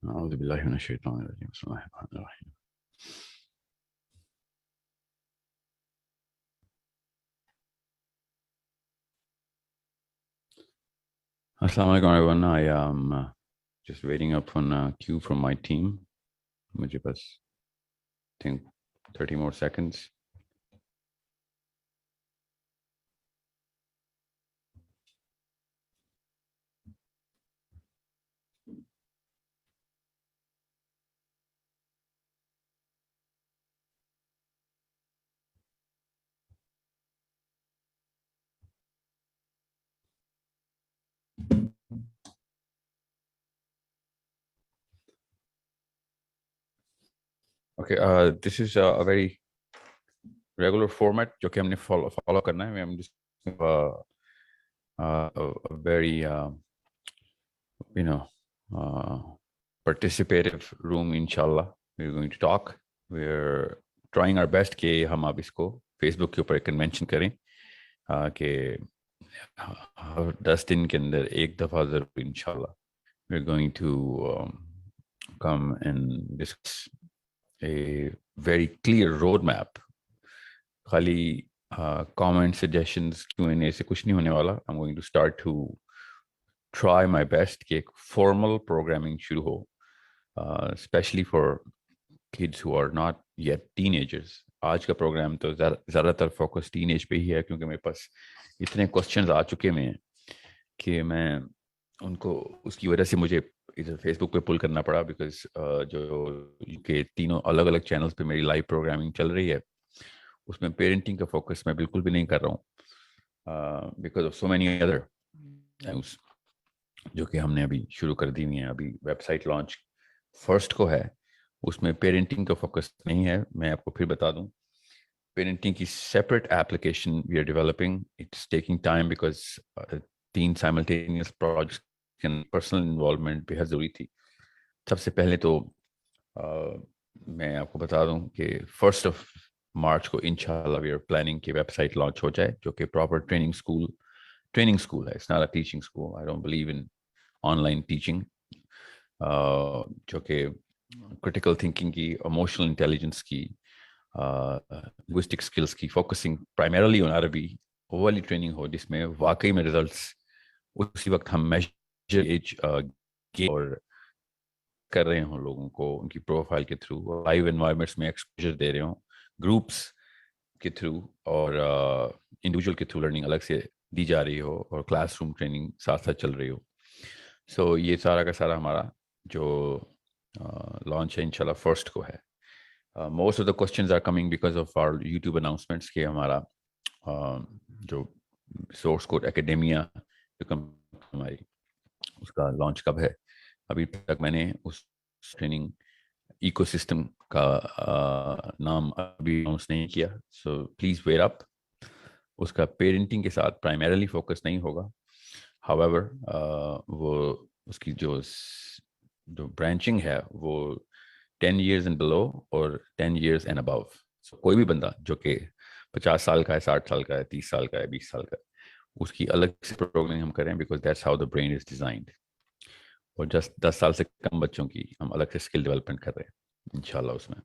أعوذ بالله من الشيطان الرجيم بسم الله الرحمن الرحيم. Assalamu alaikum everyone. I am just waiting up on a cue from my team. مجھے بس think 30 more seconds. Okay, this is a very regular format جو کہ ہم نے follow کرنا ہے. I'm just a very participative room inshallah. We're going to talk. We're trying our best کہ ہم اب اس کو فیس بک کے اوپر کنونشن کریں کہ 10 دن کے اندر ایک دفعہ ضرور انشاءاللہ we're going to come and discuss a very clear road map. خالی comment suggestions Q&A سے کچھ نہیں ہونے والا. I'm going to start to try my best کہ ایک formal programming شروع ہو, especially for kids who are not yet teenagers. آج کا پروگرام تو زیادہ تر فوکس ٹین ایج پہ ہی ہے کیونکہ میرے پاس اتنے کوشچنز آ چکے ہیں کہ میں ان کو اس کی وجہ سے مجھے ادھر فیس بک پہ پل کرنا پڑا بیکاز جو کہ تینوں الگ الگ چینلز پہ میری لائیو پروگرامنگ چل رہی ہے اس میں پیرنٹنگ کا فوکس میں بالکل بھی نہیں کر رہا ہوں because of so many other things جو کہ ہم نے ابھی شروع کر دی ہوئی ہیں. ابھی ویب سائٹ لانچ فرسٹ کو ہے, اس میں پیرنٹنگ کا فوکس نہیں ہے. میں آپ کو پھر بتا دوں پیرنٹنگ کی separate application we are developing. It's taking time because 3 simultaneous projects کی پرسنل انوالومنٹ بے حد ضروری تھی. سب سے پہلے تو میں آپ کو بتا دوں کہ 1 مارچ کو انشاءاللہ وی آر پلاننگ کہ ویب سائٹ لانچ ہو جائے جو کہ پراپر ٹریننگ اسکول ہے. It's not a teaching school. I don't believe in online teaching, جو کہ کرٹیکل تھنکنگ کی, ایموشنل انٹیلیجنس کی, لنگوسٹک اسکلس کی فوکسنگ پرائمرلی آن عربی وہ والی ٹریننگ ہو جس میں واقعی میں ریزلٹس اسی وقت ہم میجر ایج اور کر رہے ہوں لوگوں کو ان کی پروفائل کے تھرو, لائیو انوائرمنٹس میں ایکسپوجر دے رہے ہوں, گروپس کے تھرو اور انڈیویجول کے تھرو لرننگ الگ سے دی جا رہی ہو اور کلاس روم ٹریننگ ساتھ ساتھ چل رہی ہو. سو یہ سارا کا سارا ہمارا جو لانچ ہے انشاءاللہ 1 کو ہے. Most of the questions are coming because of our YouTube announcements کہ ہمارا جو سورس کوڈ اکیڈیمیا جو ہماری اس کا لانچ کب ہے. ابھی تک میں نے اس ٹریننگ ایکو سسٹم کا نام ابھی اناؤنس نہیں کیا. سو پلیز ویئر اپ. اس کا پیرنٹنگ کے ساتھ پرائمرلی فوکس نہیں ہوگا. however وہ اس کی جو برانچنگ ہے وہ 10 years and below اور 10 years and above. so کوئی بھی بندہ جو کہ 50 سال کا ہے, 60 سال کا ہے, 30 سال کا ہے, 20 سال کا ہے, اس کی الگ سے پروگرامنگ ہم کریں because that's how the brain is designed. اور جسٹ 10 سال سے کم بچوں کی ہم الگ سے اسکل ڈیولپمنٹ کر رہے ہیں انشاءاللہ اس میں.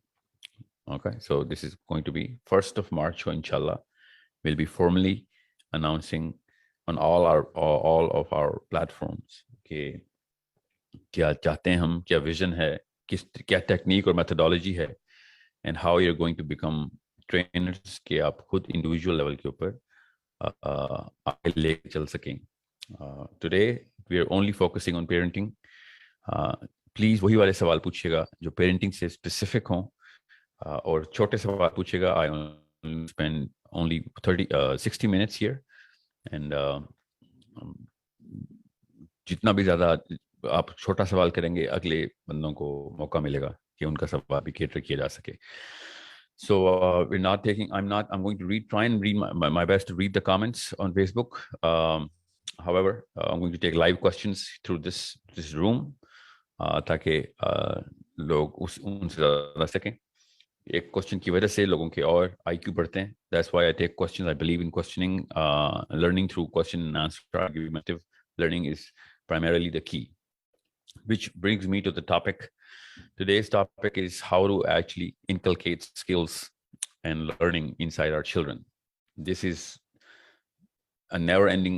Okay, so this is going to be 1 March کو انشاءاللہ we'll be formally announcing on all of our platforms کہ کیا چاہتے ہیں ہم, کیا ویژن ہے, کیا ٹیکنیک اور میتھڈالوجی ہے, and how you are going to become trainers کہ آپ خود انڈیویجول لیول کے اوپر آگے لے کے چل سکیں. Today we are only focusing on parenting. Please وہی والے سوال پوچھیے گا جو پیرنٹنگ سے اسپیسیفک ہوں, اور چھوٹے سوال پوچھیے گا. I spend only 60 minutes here and جتنا بھی زیادہ آپ چھوٹا سوال کریں گے اگلے بندوں کو موقع ملے گا کہ ان کا سوال بھی کیٹر کیا جا سکے. So we're not taking, I'm going to try and read my best to read the comments on Facebook. However, I'm going to take live questions through this room تاکہ لوگ ان سے زیادہ سکیں. ایک کوشچن کی وجہ سے لوگوں کے اور آئی کیو بڑھتے ہیں. That's why I take questions. I believe in questioning, learning through question and answer. Argumentative learning is primarily the key. which brings me to the topic. Today's topic is how to actually inculcate skills and learning inside our children. This is a never ending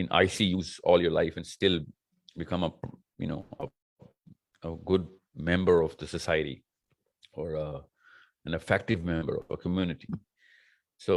in ICUs all your life and still become a good member of the society or an effective member of a community. So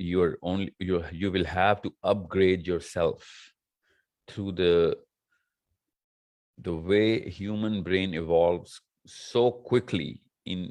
you will have to upgrade yourself through the way human brain evolves so quickly in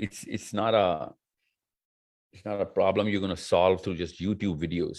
it's not a problem you're going to solve through just YouTube videos.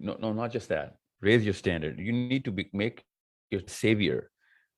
no, not just that, raise your standard. You need to make your savior.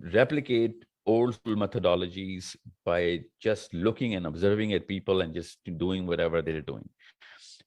replicate old school methodologies by just looking and observing at people and just doing whatever they're doing.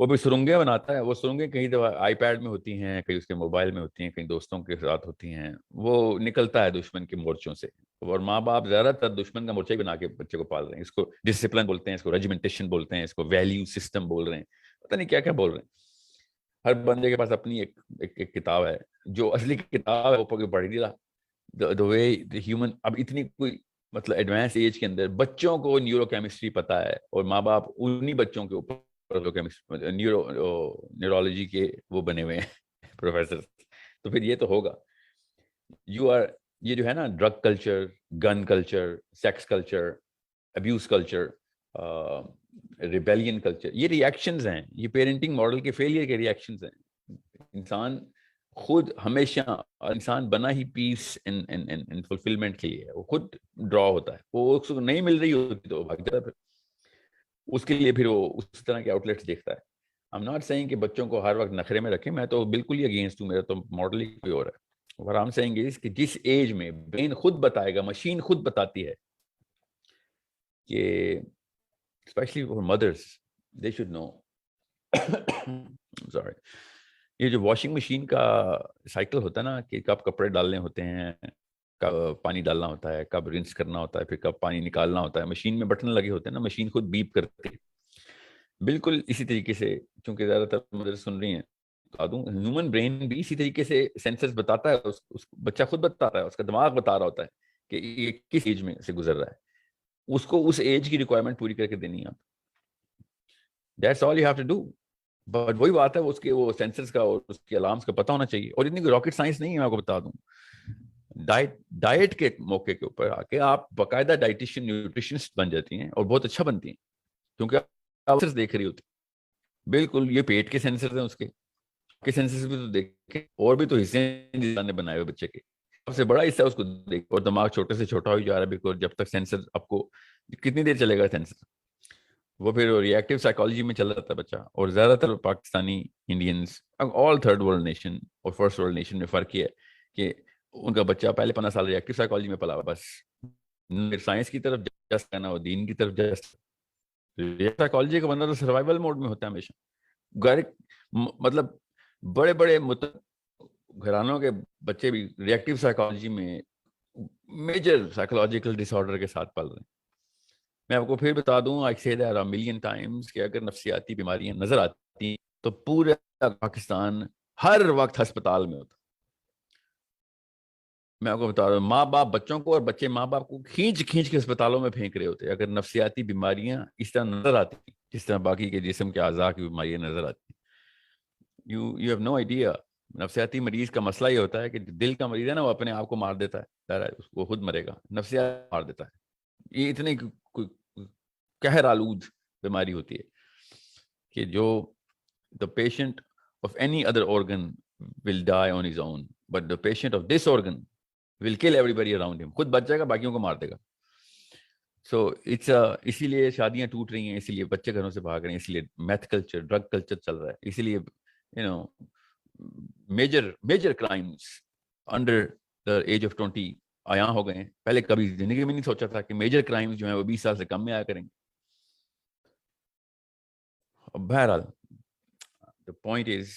وہ بھی سرنگیں بناتا ہے. وہ سرنگیں کہیں دفعہ آئی paid میں ہوتی ہیں, کہیں اس کے موبائل میں ہوتی ہیں, کہیں دوستوں کے ساتھ ہوتی ہیں. وہ نکلتا ہے دشمن کے مورچوں سے. اور ماں باپ زیادہ تر دشمن کا مورچہ ہی بنا کے بچے کو پال رہے ہیں. اس کو ڈسپلن بولتے ہیں, اس کو ریجیمنٹیشن بولتے ہیں, اس کو ویلیو سسٹم بول رہے ہیں, پتہ نہیں کیا کیا بول رہے ہیں. ہر بندے کے پاس اپنی ایک کتاب ہے. جو اصلی کتاب ہے وہ پڑھ دیا. the way the human, اب اتنی کوئی مطلب ایڈوانس ایج کے اندر بچوں کو نیورو کیمسٹری پتا ہے, اور ماں باپ انہی بچوں کے اوپر نیورولوجی کے وہ بنے ہوئے ہیں پروفیسر. تو پھر یہ تو ہوگا. یہ جو ہے نا drug culture, gun culture, sex culture, abuse culture, rebellion culture, یہ ریئیکشنز ہیں, یہ پیرنٹنگ ماڈل کے فیلئر کے ریئیکشنز ہیں. انسان خود ہمیشہ, انسان بنا ہی پیس ان فلفلمنٹ کے لیے, وہ خود ڈرا ہوتا ہے. وہ اس کو نہیں مل رہی ہوتی تو بھاگ جاتا ہے, پھر اس کے لیے پھر وہ اس طرح کے آؤٹ لیٹس دیکھتا ہے. I'm not saying کہ بچوں کو ہر وقت نخرے میں رکھیں, میں تو بالکل ہی اگینسٹ ہوں, میرا تو ماڈل ہی کوئی اور ہے. What I'm saying is کہ جس ایج میں برین خود بتائے گا, مشین خود بتاتی ہے کہ especially for mothers, they should know. Sorry. یہ جو واشنگ مشین کا سائیکل ہوتا ہے نا, کہ کب کپڑے ڈالنے ہوتے ہیں, کب پانی ڈالنا ہوتا ہے, کب رنس کرنا ہوتا ہے, پھر کب پانی نکالنا ہوتا ہے, مشین میں بٹن لگے ہوتے ہیں نا, مشین خود بیپ کرتی ہے. بالکل اسی طریقے سے, چونکہ زیادہ تر مدر سن رہی ہیں, بتا دوں ہیومن برین بھی اسی طریقے سے سینسرز بتاتا ہے. اس بچہ خود بتاتا ہے, اس کا دماغ بتا رہا ہوتا ہے کہ یہ کس ایج میں سے گزر رہا ہے. اس کو اس ایج کی ریکوائرمنٹ پوری کر کے دینی ہے. That's all you have to do. But وہی بات ہے, اس کے وہ سینسرز کا اور اس کے الارمس کا پتہ ہونا چاہیے. اور اتنی راکٹ سائنس نہیں ہے, میں آپ کو بتا دوں. ڈائٹ کے موقع کے اوپر آ کے آپ باقاعدہ ڈائٹیشین نیوٹریشنسٹ بن جاتی ہیں, اور بہت اچھا بنتی ہیں, کیونکہ آپ دیکھ رہی ہوتی. بالکل یہ پیٹ کے سینسرز ہیں, اس کے سینسرز بھی تو دیکھیں, اور بھی تو حصے نے بنائے ہوئے بچے کے. سب سے بڑا حصہ اس کو دیکھ, اور دماغ چھوٹے سے چھوٹا ہو جا رہا ہے, بیکاز جب تک سینسر آپ کو کتنی دیر چلے گا سینسر, وہ پھر ری ایکٹیو سائیکالوجی میں چل رہا تھا بچہ. اور زیادہ تر پاکستانی, انڈینس, آل تھرڈ ورلڈ نیشن اور فرسٹ ورلڈ نیشن میں فرق یہ ہے کہ ان کا بچہ پہلے 15 سال ری ایکٹیو سائیکالوجی میں پلا, بس سائنس کی طرف جسٹ کرنا, وہ دین کی طرف جسٹ. سائیکالوجی کا بندہ تو سروائیول موڈ میں ہوتا ہے ہمیشہ. مطلب بڑے بڑے گھرانوں کے بچے بھی ری ایکٹیو سائیکالوجی میں میجر سائیکولوجیکل ڈس آرڈر کے ساتھ پل رہے ہیں. میں آپ کو پھر بتا دوں, I say that a million times, کہ اگر نفسیاتی بیماریاں نظر آتی تو پورے پاکستان ہر وقت ہسپتال میں ہوتا. میں آپ کو بتا رہا ہوں, ماں باپ بچوں کو اور بچے ماں باپ کو کھینچ کے ہسپتالوں میں پھینک رہے ہوتے اگر نفسیاتی بیماریاں اس طرح نظر آتی, جس طرح باقی کے جسم کے اعضاء کی بیماریاں نظر آتی. You have no idea. نفسیاتی مریض کا مسئلہ یہ ہوتا ہے کہ دل کا مریض ہے نا, وہ اپنے آپ کو مار دیتا ہے, وہ خود مرے گا, نفسیات مار دیتا ہے. یہ اتنے قہر آلود بیماری ہوتی ہے کہ جو the patient of any other organ will die on his own, but the patient of this organ will kill everybody around him. خود بچ جائے گا, باقیوں کو مار دے گا. So it's اسی لیے شادیاں ٹوٹ رہی ہیں, اسی لیے بچے گھروں سے بھاگ رہے ہیں, اسی لیے میتھ کلچر, ڈرگ کلچر چل رہا ہے, اسی لیے major crimes under the age of 20 عیاں ہو گئے ہیں. پہلے کبھی زندگی میں نہیں سوچا تھا کہ میجر کرائمز جو ہیں وہ 20 سال سے کم میں آیا کریں گے. بہرحال the point is,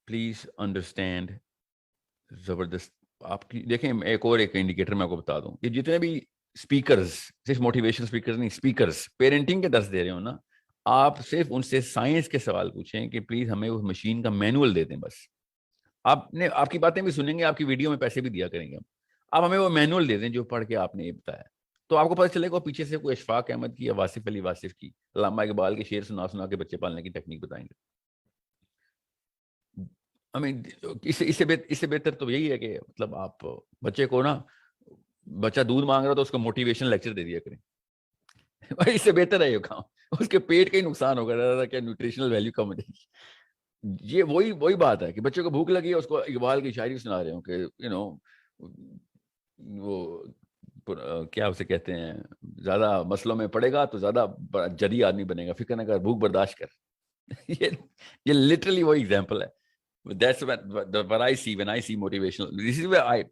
please understand, زبردست. آپ کی دیکھیں, ایک انڈیکیٹر میں آپ کو بتا دوں, یہ جتنے بھی اسپیکرز, صرف موٹیویشن اسپیکرز نہیں, اسپیکرز پیرنٹنگ کے درس دے رہے ہو نا, آپ صرف ان سے سائنس کے سوال پوچھیں کہ پلیز ہمیں اس مشین کا مینول دے دیں. بس آپ کی باتیں بھی سنیں گے, آپ کی ویڈیو میں پیسے بھی دیا کریں گے ہم, آپ ہمیں وہ مینول دے دیں جو پڑھ کے آپ نے یہ بتایا, تو آپ کو پتہ چلے گا پیچھے سے کوئی اشفاق احمد کی یا واصف علی واصف کی, علامہ اقبال کے شعر سنا کے بچے پالنے کی ٹیکنیک بتائیں گے. اس سے بہتر تو یہی ہے کہ مطلب آپ بچے کو نا, بچہ دودھ مانگ رہا تو اس کو موٹیویشن لیکچر دے دیا کریں. اس سے بہتر ہے یہ کام, اس کے پیٹ کا ہی نقصان ہوگا, کیا نیوٹریشنل ویلیو کم ہو جائے گی. یہ وہی بات ہے کہ بچے کو بھوک لگی ہے, اس کو اقبال کی شاعری سنا رہے ہوں کہ وہ کیا اسے کہتے ہیں, زیادہ مسئلوں میں پڑے گا تو زیادہ جدی آدمی بنے گا, فکر نہ کر, بھوک برداشت کر. یہ لٹرلی وہی ایگزامپل ہے. That's what I see when I see motivational. This is where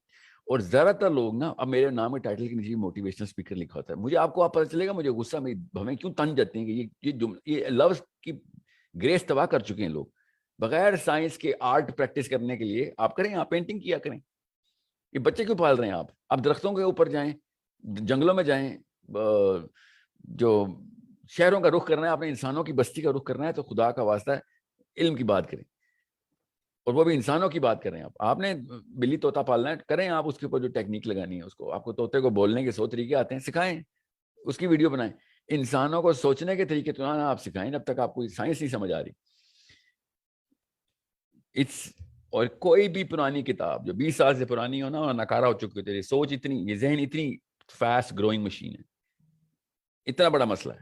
اور زیادہ تر لوگ نا, اب میرے نام کے ٹائٹل کے نیچے موٹیویشنل اسپیکر لکھا ہوتا ہے. مجھے آپ کو پتہ چلے گا, مجھے غصہ, ہمیں کیوں تن جاتے ہیں کہ یہ لفظ کی گریس تباہ کر چکے ہیں لوگ. بغیر سائنس کے آرٹ پریکٹس کرنے کے لیے آپ کریں, آپ پینٹنگ کیا کریں. یہ بچے کیوں پال رہے ہیں آپ درختوں کے اوپر جائیں, جنگلوں میں جائیں. جو شہروں کا رخ کرنا ہے, آپ نے انسانوں کی بستی کا رخ کرنا ہے, تو خدا کا واسطہ ہے علم کی بات کریں, اور وہ بھی انسانوں کی بات کریں. آپ نے بلی طوطا پالنا ہے, کریں آپ اس کے اوپر جو ٹیکنیک لگانی ہے اس کو. آپ کو طوطے کو بولنے کے 100 طریقے آتے ہیں, سکھائیں, اس کی ویڈیو بنائیں. انسانوں کو سوچنے کے طریقے تو نہ آپ سکھائیں جب تک آپ کو سائنس نہیں سمجھ آ رہی. اور کوئی بھی پرانی کتاب جو 20 سال سے پرانی ہو نا, ناکارہ ہو چکی ہو, تیری سوچ اتنی, یہ ذہن اتنی فاسٹ گروئنگ مشین ہے, اتنا بڑا مسئلہ ہے.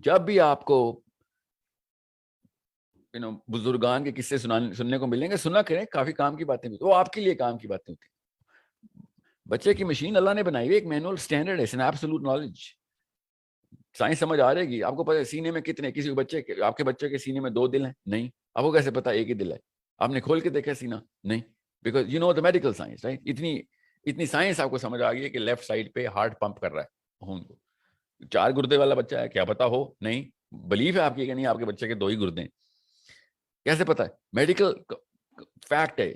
جب بھی آپ کو بزرگان کے قصے سننے کو ملیں گے, سنا کریں, کافی کام کی باتیں بھی, وہ آپ کے لیے کام کی باتیں ہوتی ہیں. بچے کی مشین اللہ نے بنائی ہوئی, ایک مینول اسٹینڈرڈ ہے, ایبسولوٹ نالج. سائنس سمجھ آ رہے گی آپ کو. پتہ سینے میں کتنے, کسی بچے کے, آپ کے بچے کے سینے میں 2 دل ہیں, نہیں. آپ کو کیسے پتا ایک ہی دل ہے؟ آپ نے کھول کے دیکھا سینہ؟ نہیں. Because you know the medical science, right. اتنی سائنس آپ کو سمجھ آ گئی ہے کہ لیفٹ سائڈ پہ ہارٹ پمپ کر رہا ہے خون کو. 4 گردے والا بچہ ہے, کیا پتا ہو؟ نہیں. بلیف ہے آپ کی کہ نہیں آپ کے بچے کے 2 ہی گردے ہیں. کیسے پتا ہے؟ میڈیکل فیکٹ ہے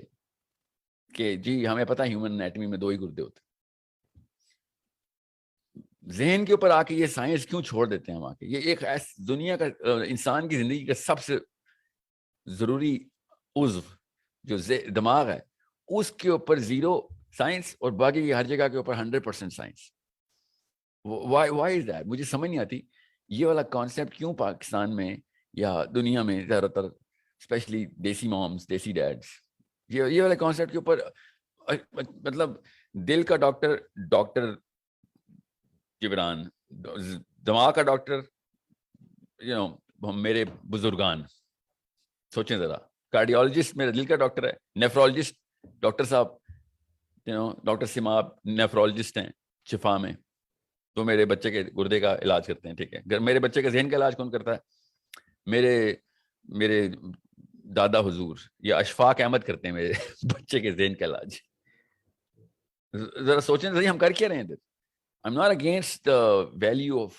کہ جی ہمیں پتا ہے ہیومن انیٹمی میں 2 ہی گردے ہوتے. ذہن کے اوپر آ کے یہ سائنس کیوں چھوڑ دیتے ہیں ہم آ کے؟ یہ ایک دنیا کا, انسان کی زندگی کا سب سے ضروری عضو جو دماغ ہے, اس کے اوپر 0 سائنس, اور باقی کی ہر جگہ کے اوپر 100% سائنس. Y is that? مجھے سمجھ نہیں آتی یہ والا کانسیپٹ کیوں پاکستان میں یا دنیا میں زیادہ تر, اسپیشلی دیسی مامس, دیسی ڈیڈس, یہ والے کانسیپٹ کے اوپر. مطلب دل کا ڈاکٹر جبران, دماغ کا ڈاکٹر میرے بزرگان. سوچیں ذرا, کارڈیولوجسٹ میرا دل کا ڈاکٹر ہے, نیفرولوجسٹ ڈاکٹر صاحب, ڈاکٹر سماب نیفرولوجسٹ ہیں شفا میں, تو میرے بچے کے گردے کا علاج کرتے ہیں. ٹھیک ہے, میرے بچے کے ذہن کا علاج کون کرتا ہے؟ میرے دادا حضور یا اشفاق احمد کرتے ہیں میرے بچے کے ذہن کا علاج. ذرا سوچیں صحیح, ہم کر کیا رہے ہیں ادھر؟ I'm not against the value of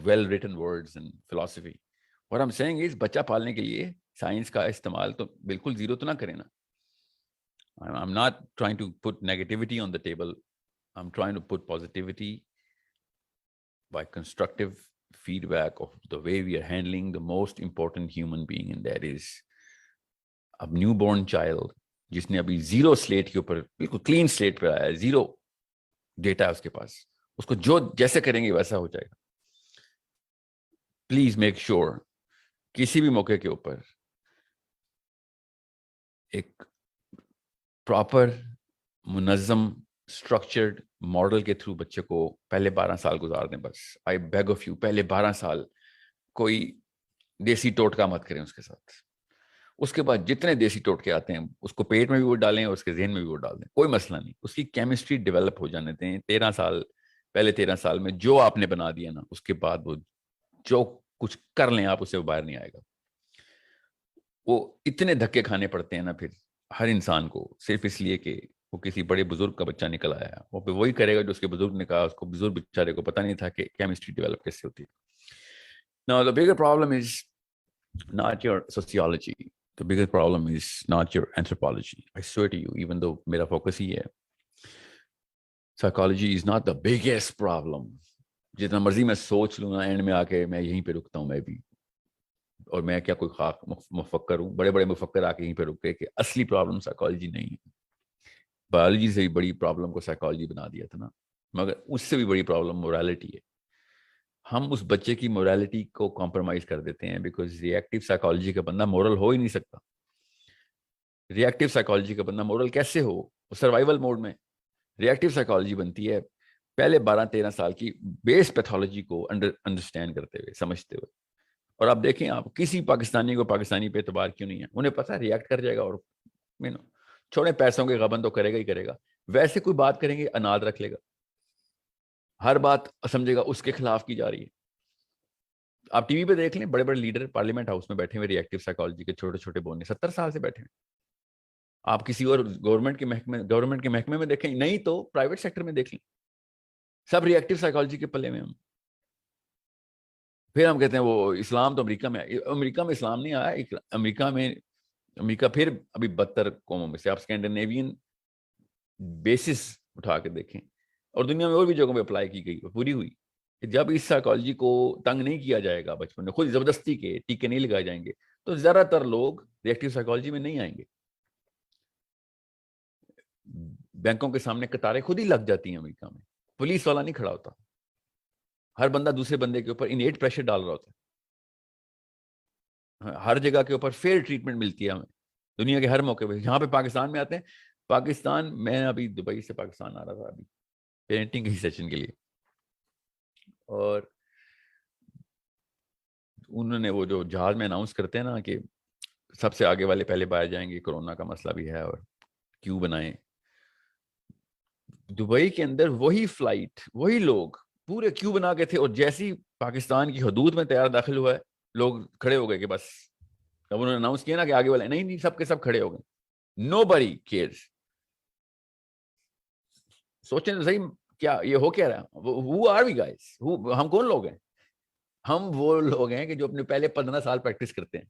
well written words and philosophy. What I'm saying is بچہ پالنے کے لیے سائنس کا استعمال تو بالکل 0 تو نہ کریں نا. I'm not trying to put negativity on the table. I'm trying to put positivity by constructive feedback of the way we are handling the most important human being, and that is a newborn child جس نے ابھی 0 slate کے اوپر, بالکل clean slate پہ آیا ہے, 0 data ہے اس کے پاس, اس کو جو جیسے کریں گے ویسا ہو جائے گا. پلیز میک شیور کسی بھی موقع کے اوپر ایک پراپر منظم اسٹرکچرڈ ماڈل کے تھرو بچے کو پہلے 12 سال گزار دیں. بس آئی بیگ آف یو, پہلے 12 سال کوئی دیسی ٹوٹکا مت کریں اس کے ساتھ. اس کے بعد جتنے دیسی ٹوٹکے آتے ہیں اس کو پیٹ میں بھی وہ ڈالیں اور اس کے ذہن میں بھی وہ ڈال دیں, کوئی مسئلہ نہیں. اس کی کیمسٹری ڈیولپ ہو جانے دیں. 13 سال میں جو آپ نے بنا دیا نا, اس کے بعد وہ جو کچھ کر لیں آپ, اسے وہ باہر نہیں آئے گا. وہ اتنے دھکے کھانے پڑتے ہیں نا پھر ہر انسان کو, صرف اس لیے کہ وہ کسی بڑے بزرگ کا بچہ نکل آیا ہے. وہ پھر وہی کرے گا جو اس کے بزرگ نے کہا. اس کو بزرگ بیچارے کو پتہ نہیں تھا کہ کیمسٹری ڈیولپ کیسے ہوتی ہے. Now the bigger problem is not your sociology. The biggest problem is not your anthropology. I swear to you, even though میرا focus ہی ہے, psychology is not the biggest problem. جتنا مرضی میں سوچ لوں نا, اینڈ میں آ کے میں یہیں پہ رکتا ہوں میں بھی, اور میں کیا کوئی خاک مفکر ہوں؟ بڑے بڑے مفکر آ کے یہیں پہ رک گئے کہ اصلی پرابلم سائیکالوجی نہیں ہے. بایولوجی سے بھی بڑی پرابلم کو سائیکالوجی بنا دیا تھا نا, مگر اس سے بھی بڑی پرابلم مورالٹی ہے. ہم اس بچے کی مورالٹی کو کمپرومائز کر دیتے ہیں, بیکاز ریئیکٹیو سائیکالوجی کا بندہ مورل ہو ہی نہیں سکتا. ریئیکٹیو سائیکالوجی کا بندہ مورل کیسے ہو؟ سروائیول موڈ میں. ریئیکٹیو سائیکالوجی بنتی ہے پہلے 12-13 سال کی بیس پیتھولوجی کو انڈرسٹینڈ کرتے ہوئے, سمجھتے ہوئے. اور آپ دیکھیں, آپ کسی پاکستانی کو پاکستانی پہ اعتبار کیوں نہیں ہے؟ انہیں پتا ریئیکٹ کر جائے گا, اور چھوڑیں پیسوں کے غبن تو کرے گا ہی کرے گا. ویسے کوئی بات کریں گے اناد رکھ لے گا, ہر بات سمجھے گا اس کے خلاف کی جا رہی ہے. آپ ٹی وی پہ دیکھ لیں, بڑے بڑے لیڈر پارلیمنٹ ہاؤس میں بیٹھے ہوئے ریئیکٹیو سائیکالوجی کے چھوٹے چھوٹے بونے 70 سال سے بیٹھے ہیں. آپ کسی اور گورنمنٹ کے محکمے میں دیکھیں, نہیں تو پرائیویٹ سیکٹر میں دیکھ لیں, سب ریئیکٹیو سائیکالوجی کے پلے میں ہم. پھر ہم کہتے ہیں وہ اسلام تو امریکہ میں آیا. امریکہ میں اسلام نہیں آیا. امریکہ پھر ابھی بدتر قوموں میں سے. آپ اسکینڈینیوین بیسس اٹھا کے دیکھیں, اور دنیا میں اور بھی جگہوں پہ اپلائی کی گئی, پوری ہوئی. کہ جب اس سائیکالوجی کو تنگ نہیں کیا جائے گا بچپن میں, خود زبردستی کے ٹیکے نہیں لگائے جائیں گے, تو زیادہ تر لوگ ریئیکٹیو سائیکالوجی میں نہیں آئیں گے. بینکوں کے سامنے قطاریں خود ہی لگ جاتی ہیں امریکہ میں, پولیس والا نہیں کھڑا ہوتا, ہر بندہ دوسرے بندے کے اوپر انیٹ پریشر ڈال رہا ہوتا ہے. ہر جگہ کے اوپر فیئر ٹریٹمنٹ ملتی ہے ہمیں, دنیا کے ہر موقع پہ. یہاں پہ پاکستان میں آتے ہیں, پاکستان, میں ابھی دبئی سے پاکستان آ رہا تھا ابھی پینٹنگ کی سیشن کے لیے, اور انہوں نے وہ جو جہاز میں اناؤنس کرتے ہیں نا کہ سب سے آگے والے پہلے باہر جائیں گے, کورونا کا مسئلہ بھی ہے اور کیوں بنائیں. دبئی کے اندر وہی فلائٹ, وہی لوگ پورے کیو بنا کے تھے, اور جیسی پاکستان کی حدود میں طیارہ داخل ہوا ہے, لوگ کھڑے ہو گئے کہ بس, جب انہوں نے اناؤنس کیا نا کہ آگے والے, نہیں سب کے سب کھڑے ہو گئے. Nobody cares. سوچیں تو صحیح, کیا یہ ہو کیا رہا ہے؟ Who are we guys? ہم کون لوگ ہیں؟ ہم وہ لوگ ہیں کہ جو اپنے پہلے 15 سال پریکٹس کرتے ہیں,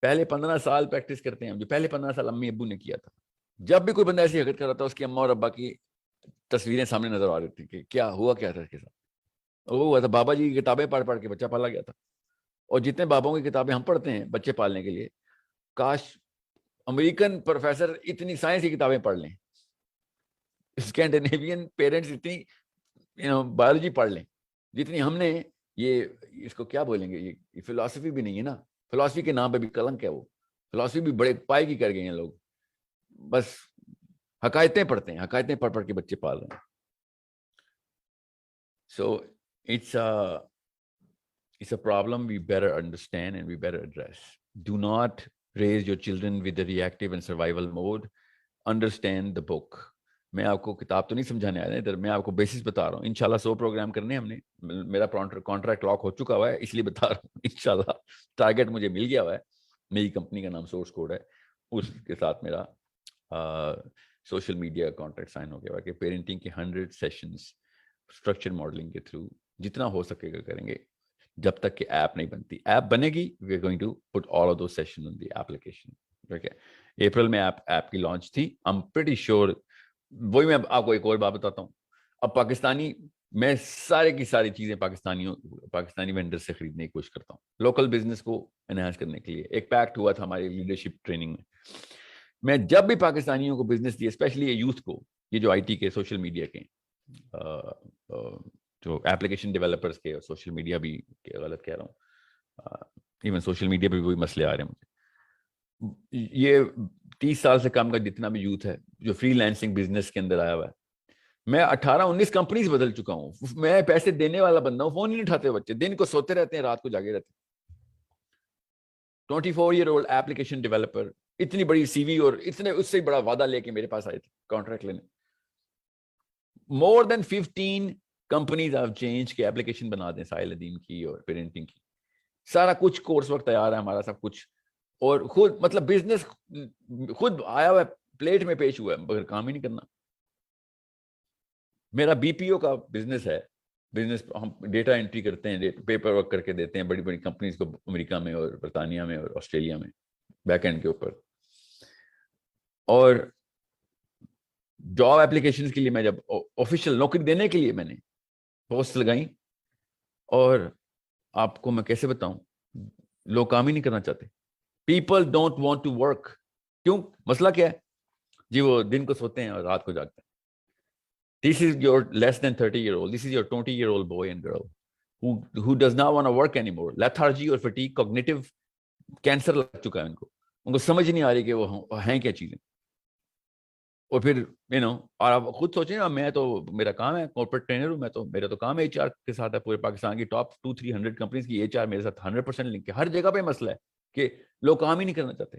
پہلے 15 سال پریکٹس کرتے ہیں, جو پہلے 15 سال امی ابو نے کیا تھا. جب بھی کوئی بندہ ایسی حرکت کر رہا تھا, اس کی اماں اور ابا کی تصویریں سامنے نظر آ رہی تھی کہ کیا ہوا, کیا تھا اس کے ساتھ. وہ ہوا تھا بابا جی کی کتابیں پڑھ پڑھ کے بچہ پالا گیا تھا. اور جتنے بابوں کی کتابیں ہم پڑھتے ہیں بچے پالنے کے لیے, کاش امریکن پروفیسر اتنی سائنس کی کتابیں پڑھ لیں, اسکینڈینیوین پیرنٹس اتنی بایولوجی پڑھ لیں جتنی ہم نے. یہ اس کو کیا بولیں گے, یہ فلسفی بھی نہیں ہے نا, فلسفی کے نام پہ بھی کلنک ہے. وہ فلسفی بھی بڑے پائے کی کر گئے ہیں لوگ, بس حقائقیں پڑھتے ہیں, حقائقیں پڑھ پڑھ کے بچے پال رہے ہیں. سو it's a problem we better understand and we better address. Do not raise your children with the reactive and survival mode. Understand the book. میں آپ کو کتاب تو نہیں سمجھانے آیا ادھر, میں آپ کو بیسس بتا رہا ہوں. انشاءاللہ 100 پروگرام کرنے ہم نے, میرا کانٹریکٹ لاک ہو چکا ہوا ہے, اس لیے بتا رہا ہوں. انشاءاللہ ٹارگیٹ مجھے مل گیا ہوا ہے, میری کمپنی کا نام سورس کوڈ ہے, اس کے ساتھ میرا سوشل میڈیا کانٹریکٹ سائن ہو گیا ہوا کہ پیرنٹنگ کے 100 سیشنز اسٹرکچر ماڈلنگ کے تھرو جتنا ہو سکے گا کریں گے, جب تک کہ ایپ نہیں بنتی. ایپ بنے گی, we are going to put all of those session on the application. Okay, April میں ایپ کی لانچ تھی. آئی ایم پریٹی شیور, وہی میں آپ کو ایک اور بات بتاتا ہوں. اب پاکستانی, میں سارے کی ساری چیزیں پاکستانی وینڈر سے خریدنے کی کوشش کرتا ہوں, لوکل بزنس کو انہانس کرنے کے لیے. ایک پیکٹ ہوا تھا ہماری لیڈرشپ ٹریننگ میں, میں جب بھی پاکستانیوں کو بزنس دیے, اسپیشلی یوتھ کو, یہ جو آئی ٹی کے, سوشل میڈیا کے, جو ایپلیکیشن ڈیولپرس کے, اور سوشل میڈیا بھی غلط کہہ رہا ہوں, ایون سوشل میڈیا پہ بھی وہی مسئلے آ رہے ہیں مجھے. یہ 30 سال سے کم کا جتنا بھی یوتھ ہے جو فری لینسنگ بزنس کے اندر آیا ہوا ہے, میں 18-19 کمپنیز بدل چکا ہوں. میں پیسے دینے والا بندہ ہوں, فون ہی نہیں اٹھاتے بچے, دن کو سوتے رہتے ہیں, رات کو جاگے رہتے ہیں. 24-year-old ایپلیکیشن ڈیولپر, اتنی بڑی سی وی, اور اتنے اس سے بڑا وعدہ لے کے میرے پاس آئے تھے کانٹریکٹ لینے. More than 15 companies have changed کہ ایپلیکیشن بنا دیں ساحل ندیم کی اور پیرنٹنگ کی. سارا کچھ کورس وقت تیار ہے ہمارا, سب کچھ, اور خود مطلب بزنس خود آیا ہوا ہے, پلیٹ میں پیش ہوا ہے, مگر کام ہی نہیں کرنا. میرا بی پی او کا بزنس ہے, بزنس ہم ڈیٹا انٹری کرتے ہیں, پیپر ورک کر کے دیتے ہیں بڑی بڑی کمپنیز کو, امریکہ میں اور برطانیہ میں اور آسٹریلیا میں, بیک اینڈ کے اوپر. اور جاب اپلیکیشن کے لیے میں جب آفیشیل نوکری دینے کے لیے میں نے پوسٹ لگائی, اور آپ کو میں کیسے بتاؤں, لوگ کام ہی نہیں کرنا چاہتے. People don't want to work. کیوں؟ مسئلہ کیا ہے جی؟ وہ دن کو سوتے ہیں اور رات کو جاگتے ہیں. This is your less than 30-year-old. This is your 20-year-old boy and girl who does not want to work anymore. Lethargy اور fatigue, cognitive کینسر لگ چکا ہے ان کو سمجھ نہیں آ رہی کہ وہ ہیں کیا چیزیں. اور پھر اور آپ خود سوچیں نا, میں تو, میرا کام ہے کارپوریٹ ٹرینر ہوں, میں تو, میرا تو کام ہے ایچ آر کے ساتھ ہے. پورے پاکستان کی ٹاپ 200-300 کمپنیز کی ایچ آر میرے ساتھ 100% لنک ہے. ہر جگہ پہ مسئلہ ہے کہ لوگ کام ہی نہیں کرنا چاہتے.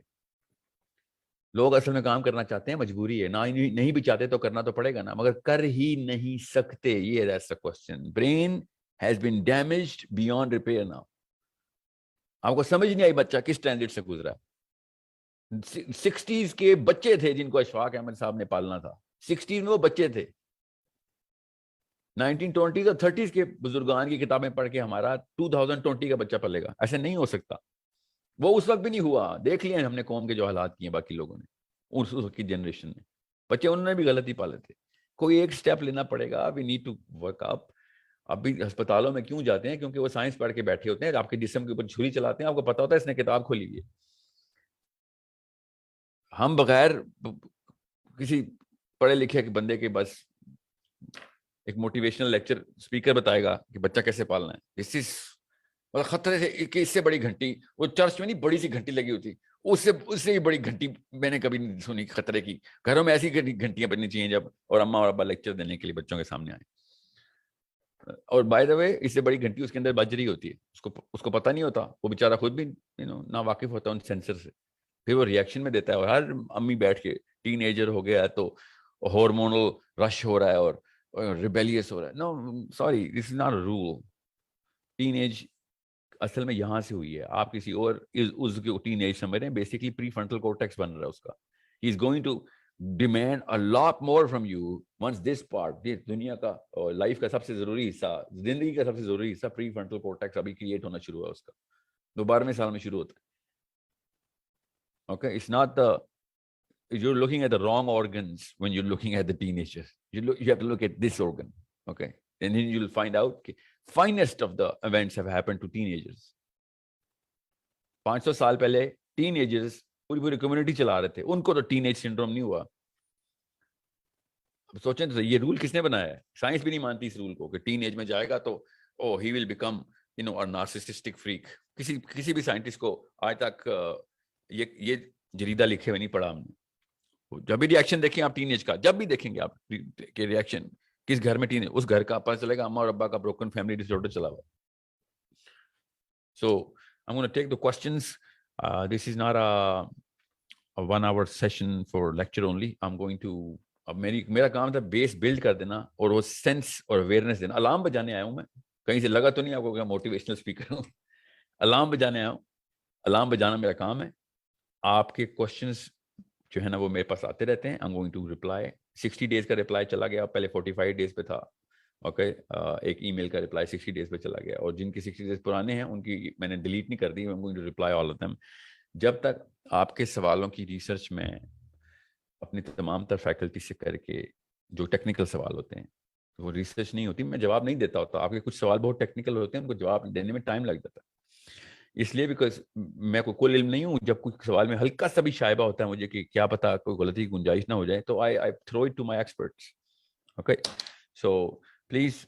لوگ اصل میں کام کرنا چاہتے ہیں, مجبوری ہے, نہیں بھی چاہتے تو کرنا تو پڑے گا نا, مگر کر ہی نہیں سکتے. یہ that's the question. Brain has been damaged beyond repair now. آپ کو سمجھ نہیں آئی بچہ کس ٹرانزٹ سے گزرا. 60s کے بچے تھے جن کو اشفاق احمد صاحب نے پالنا تھا. 60s میں وہ بچے تھے, 1920s اور 30s کے بزرگان کی کتابیں پڑھ کے ہمارا 2020 کا بچہ پلے گا؟ ایسے نہیں ہو سکتا. وہ اس وقت بھی نہیں ہوا. دیکھ لیے ہم نے قوم کے جو حالات کیے باقی لوگوں نے اس وقت کی جنریشن نے. بچے انہوں نے بھی غلطی پالے تھے. کوئی ایک سٹیپ لینا پڑے گا. وی نیڈ ٹو ورک اپ. اب بھی ہسپتالوں میں کیوں جاتے ہیں؟ کیونکہ وہ سائنس پڑھ کے بیٹھے ہوتے ہیں, آپ کے جسم کے اوپر چھری چلاتے ہیں, آپ کو پتا ہوتا ہے اس نے کتاب کھولی ہوئی ہے. ہم بغیر کسی پڑھے لکھے کے بندے کے بس ایک موٹیویشنل لیکچر اسپیکر بتائے گا کہ بچہ کیسے پالنا ہے, اس سے خطرے سے کہ اس سے بڑی گھنٹی وہ چرچ میں نہیں بڑی سی گھنٹی لگی ہوتی, اس سے بھی بڑی گھنٹی میں نے کبھی نہیں سنی خطرے کی. گھروں میں ایسی گھنٹیاں بجنی چاہیے جب اور اماں اور ابا لیکچر دینے کے لیے بچوں کے سامنے آئے. اور بائی دا وے اس سے بڑی گھنٹی اس کے اندر بج رہی ہوتی ہے, اس کو پتہ نہیں ہوتا, وہ بیچارہ خود بھی نا واقف ہوتا ہے ان سینسر سے, پھر وہ ریئیکشن میں دیتا ہے. اور ہر امی بیٹھ کے ٹین ایجر ہو گیا ہے تو ہارمونل رش ہو رہا ہے اور ریبیلیس ہو رہا ہے. No sorry, this is not a rule. Teenage اصل میں یہاں سے ہوئی ہے, آپ کسی اور اس کے ٹین ایج سمجھ رہے ہیں. بیسکلی پری فرنٹل کورٹیکس بن رہا ہے اس کا. He is going to demand a lot more from you once this part, this دنیا کا اور لائف کا سب سے ضروری حصہ, زندگی کا سب سے ضروری حصہ پری فرنٹل کورٹیکس ابھی کریٹ ہونا شروع ہوا اس کا. 12ویں سال میں شروع ہوتا ہے. Okay, it's not you're looking at the wrong organs when you're looking at the teenager. You have to look at this organ. Okay, and then you'll find out the finest of the events have happened to teenagers. 500 سال پہلے teenagers پوری community چلا رہے تھے, ان کو تو teen age syndrome نہیں ہوا. اب سوچیں تو یہ رول کس نے بنایا ہے؟ سائنس بھی نہیں مانتی اس رول کو کہ ٹین ایج میں جائے گا تو he will become a narcissistic freak. کسی بھی سائنٹسٹ کو آج تک یہ جریدہ لکھے ہوئے نہیں پڑھا ہم نے. جب بھی ریئیکشن دیکھیں آپ ٹین ایج کا, جب بھی دیکھیں گے آپ کہ ریئیکشن کس گھر میں ٹین ایج, اس گھر کا پتہ چلے گا اما اور ابا کا بروکن فیملی ڈس آرڈر چلا ہوا. So I'm going to take the questions. This is not a 1 hour session for lecture only. I'm going to اب میرا کام تھا بیس بلڈ کر دینا اور وہ سینس اور اویئرنیس دینا. الارم بجانے آیا ہوں میں, کہیں سے لگا تو نہیں آپ کو کہ موٹیویشنل اسپیکر ہوں. الارم بجانے آیا ہوں. الارم بجانا میرا کام ہے. آپ کے کوشچنس جو ہے نا وہ میرے پاس آتے رہتے ہیں. I'm going to reply. 60 days کا رپلائی چلا گیا, پہلے 45 days پہ تھا. اوکے, ایک ای میل کا رپلائی 60 days پہ چلا گیا, اور جن کی 60 days پرانے ہیں ان کی میں نے ڈیلیٹ نہیں کر دی. I'm going to reply all of them. جب تک آپ کے سوالوں کی ریسرچ میں اپنی تمام تر فیکلٹی سے کر کے جو ٹیکنیکل سوال ہوتے ہیں وہ ریسرچ نہیں ہوتی, میں جواب نہیں دیتا ہوتا. آپ کے کچھ سوال بہت ٹیکنیکل ہوتے ہیں, ان کو جواب دینے میں ٹائم لگ جاتا ہے. اس لیے بیکاز میں کوئی کل علم نہیں ہوں, جب کوئی سوال میں ہلکا سا بھی شائبہ ہوتا ہے مجھے کہ کیا پتا کوئی غلطی کی گنجائش نہ ہو جائے, تو I throw it to my experts. Okay, so please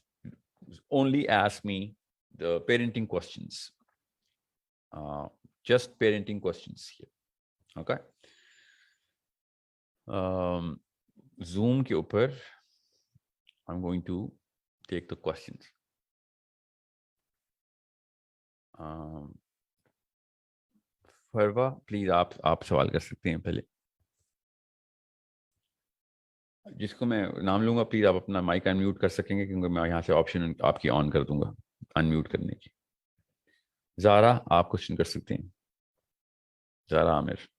only ask me the parenting questions, just parenting questions here. Okay, Zoom کے اوپر I'm going to take the questions. Farwa please آپ سوال کر سکتے ہیں. پہلے جس کو میں نام لوں گا پلیز آپ اپنا مائک ان میوٹ کر سکیں گے, کیونکہ میں یہاں سے آپشن آپ کی آن کر دوں گا ان میوٹ کرنے کی. زارا آپ کوشچن کر سکتے ہیں. زارا عامر.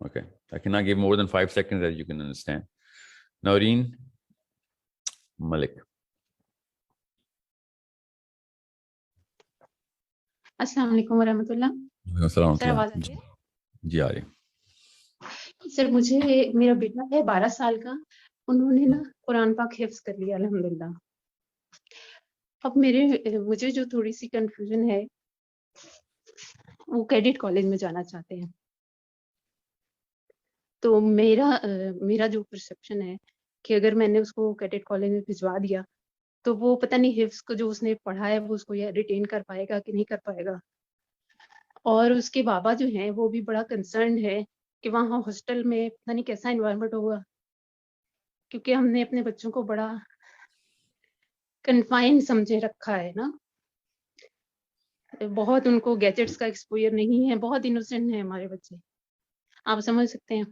Okay, I cannot give more than 5 seconds as you can understand. Noreen Malik. السلام علیکم ورحمۃ اللہ. السلام سر آواز آ رہی ہے؟ جی آ رہی. سر مجھے میرا بیٹا ہے 12 سال کا, انہوں نے نا قرآن پاک حفظ کر لیا الحمدللہ. اب مجھے جو تھوڑی سی کنفیوژن ہے, وہ کیڈٹ کالج میں جانا چاہتے ہیں. تو میرا جو پرسپشن ہے کہ اگر میں نے اس کو کیڈٹ کالج میں بھجوا دیا تو وہ پتہ نہیں حفظ کو جو اس نے پڑھا ہے وہ اس کو ریٹین کر پائے گا کہ نہیں کر پائے گا. اور اس کے بابا جو ہیں وہ بھی بڑا کنسرنڈ ہے کہ وہاں ہاسٹل میں پتہ نہیں کیسا انوائرمنٹ ہوگا, کیونکہ ہم نے اپنے بچوں کو بڑا کنفائن سمجھے رکھا ہے نا, بہت ان کو گیجٹس کا ایکسپوئر نہیں ہے, بہت انوسینٹ ہیں ہمارے بچے, آپ سمجھ سکتے ہیں.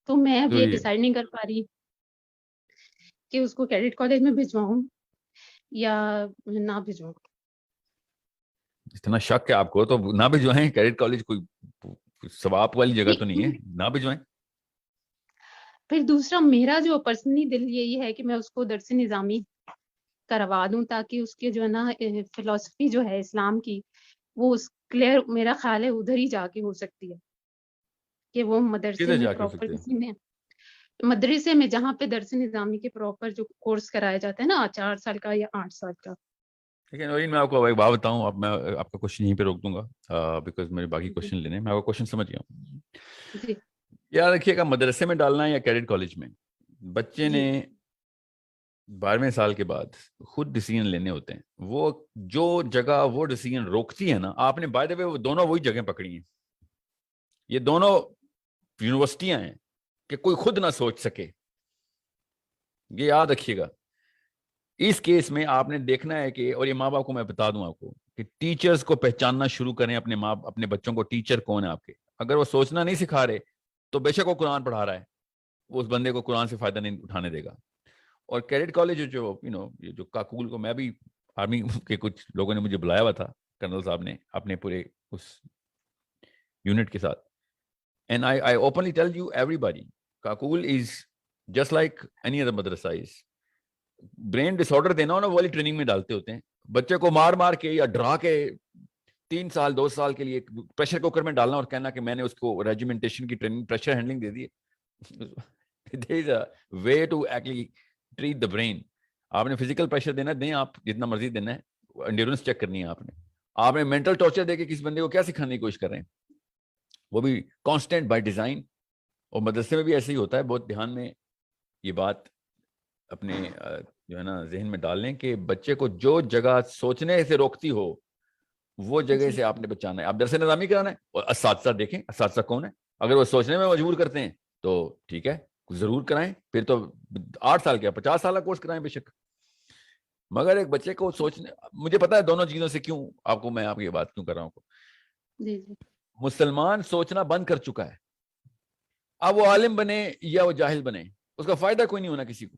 تو میں اب یہ ڈیسائیڈ نہیں کر پا رہی کہ اس کو کیڈٹ کالج میں بھجواؤں یا نہ بھجواؤں. اتنا شک ہے آپ کو تو نہ بھجوائیں کیڈٹ کالج، کوئی ثواب والی جگہ تو نہیں ہے، نہ بھجوائیں. پھر دوسرا میرا جو پرسنلی دل یہی ہے کہ میں اس کو درس نظامی کروا دوں تاکہ اس کے جو ہے نا فلسفی جو ہے اسلام کی وہ کلیئر، میرا خیال ہے ادھر ہی جا کے ہو سکتی ہے کہ وہ مدرسے کدھر میں جا کے ہو پراپر سکتے ہیں؟ کسی میں مدرسے میں جہاں پہ درس نظامی کے پراپر جو کورس کرایا جاتا ہے نا 4 سال کا یا 8 سال کا. ٹھیک ہے نورین، میں آپ کو ایک بات بتاؤں، اب میں آپ کا کوشچن یہیں پہ روک دوں گا بیکاز میرے باقی جی کوشچن لینے ہیں. میں آپ کا کوشچن سمجھ گیا ہوں. جی یاد رکھیے گا مدرسے میں ڈالنا ہے یا کیڈٹ کالج میں، بچے نے جی 12ویں سال کے بعد خود ڈیسیژن لینے ہوتے ہیں. وہ جو جگہ وہ ڈیسیژن روکتی ہے نا، آپ نے بائی دا وے وہ دونوں وہی جگہیں پکڑی ہیں. یہ دونوں یونیورسٹیاں ہیں کہ کوئی خود نہ سوچ سکے. یہ یاد رکھیے گا. اس کیس میں آپ نے دیکھنا ہے کہ، اور یہ ماں باپ کو میں بتا دوں آپ کو کہ ٹیچرز کو پہچاننا شروع کریں، اپنے بچوں کو ٹیچر کون ہے آپ کے. اگر وہ سوچنا نہیں سکھا رہے تو بے شک وہ قرآن پڑھا رہا ہے، وہ اس بندے کو قرآن سے فائدہ نہیں اٹھانے دے گا. اور کیڈٹ کالج جو یہ جو کاکول کو، میں بھی آرمی کے کچھ لوگوں نے مجھے بلایا ہوا تھا، کرنل صاحب نے اپنے پورے اس یونٹ کے ساتھ. And I openly tell you every body, Kakul is just like any other مدرسہ از. برین ڈس آرڈر دینا ہو نا، وہ والی ٹریننگ میں ڈالتے ہوتے ہیں بچے کو، مار مار کے یا ڈرا کے 3 سال 2 سال کے لیے پریشر کوکر میں ڈالنا اور کہنا کہ میں نے اس کو ریجیمنٹیشن کی training, pressure handling they the. There is a way to actually treat the brain. آپ نے فزیکل پریشر دینا دیں، آپ جتنا مرضی دینا ہے، انڈیورنس چیک کرنی ہے آپ نے مینٹل ٹارچر دے کے کسی بندے کو کیا سکھانے کی کوشش کر رہے ہیں، وہ بھی کانسٹینٹ بائی ڈیزائن. اور مدرسے میں بھی ایسے ہی ہوتا ہے. بہت دھیان میں یہ بات اپنے جو ہے نا ذہن میں ڈال لیں کہ بچے کو جو جگہ سوچنے سے روکتی ہو وہ جگہ سے آپ نے بچانا ہے. آپ درس نظامی کرانا ہے اور اساتذہ دیکھیں اساتذہ کون ہے. اگر وہ سوچنے میں مجبور کرتے ہیں تو ٹھیک ہے ضرور کرائیں، پھر تو 8 سال کیا 50 سال کا کورس کرائیں بے شک. مگر ایک بچے کو سوچنے، مجھے پتا ہے دونوں چیزوں سے کیوں آپ کو میں آپ کی یہ بات کیوں کر رہا ہوں. جی جی مسلمان سوچنا بند کر چکا ہے. اب وہ عالم بنے یا وہ جاہل بنے، اس کا فائدہ کوئی نہیں ہونا کسی کو،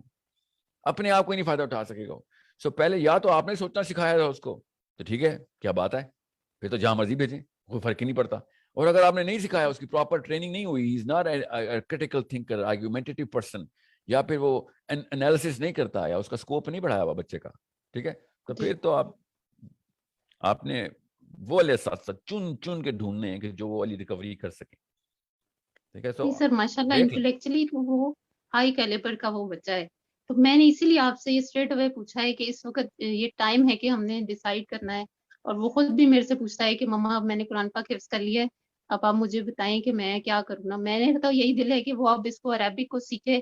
اپنے آپ کو نہیں فائدہ اٹھا سکے گا. سو پہلے یا تو آپ نے سوچنا سکھایا تھا اس کو تو ٹھیک ہے، کیا بات ہے، پھر تو جہاں مرضی بھیجیں، کوئی فرق ہی نہیں پڑتا. اور اگر آپ نے نہیں سکھایا، اس کی پراپر ٹریننگ نہیں ہوئی، is not critical thinker, argumentative person, یا پھر وہ انالیسس نہیں کرتا یا اس کا اسکوپ نہیں بڑھایا ہوا بچے کا، ٹھیک ہے، تو پھر تو آپ نے وہ والے ساتھ ساتھ چن کے ڈھونڈنے ہیں کہ جو وہ والی ریکوری کر سکیں. ٹھیک ہے، جی سر ماشاء اللہ دیکھ لیں. انٹلیکچولی تو وہ ہائی کیلیبر کا وہ بچہ ہے. تو میں نے اسی لیے آپ سے یہ اسٹریٹ اوے پوچھا ہے کہ اس وقت یہ ٹائم ہے کہ ہم نے ڈیسائیڈ کرنا ہے. اور وہ خود بھی میرے سے پوچھتا ہے کہ مما اب میں نے قرآن پاک حفظ کر لیا ہے، اب آپ مجھے بتائیں کہ میں کیا کروں نا. میں نے تو یہی دل ہے کہ وہ اب اس کو عربک کو سیکھے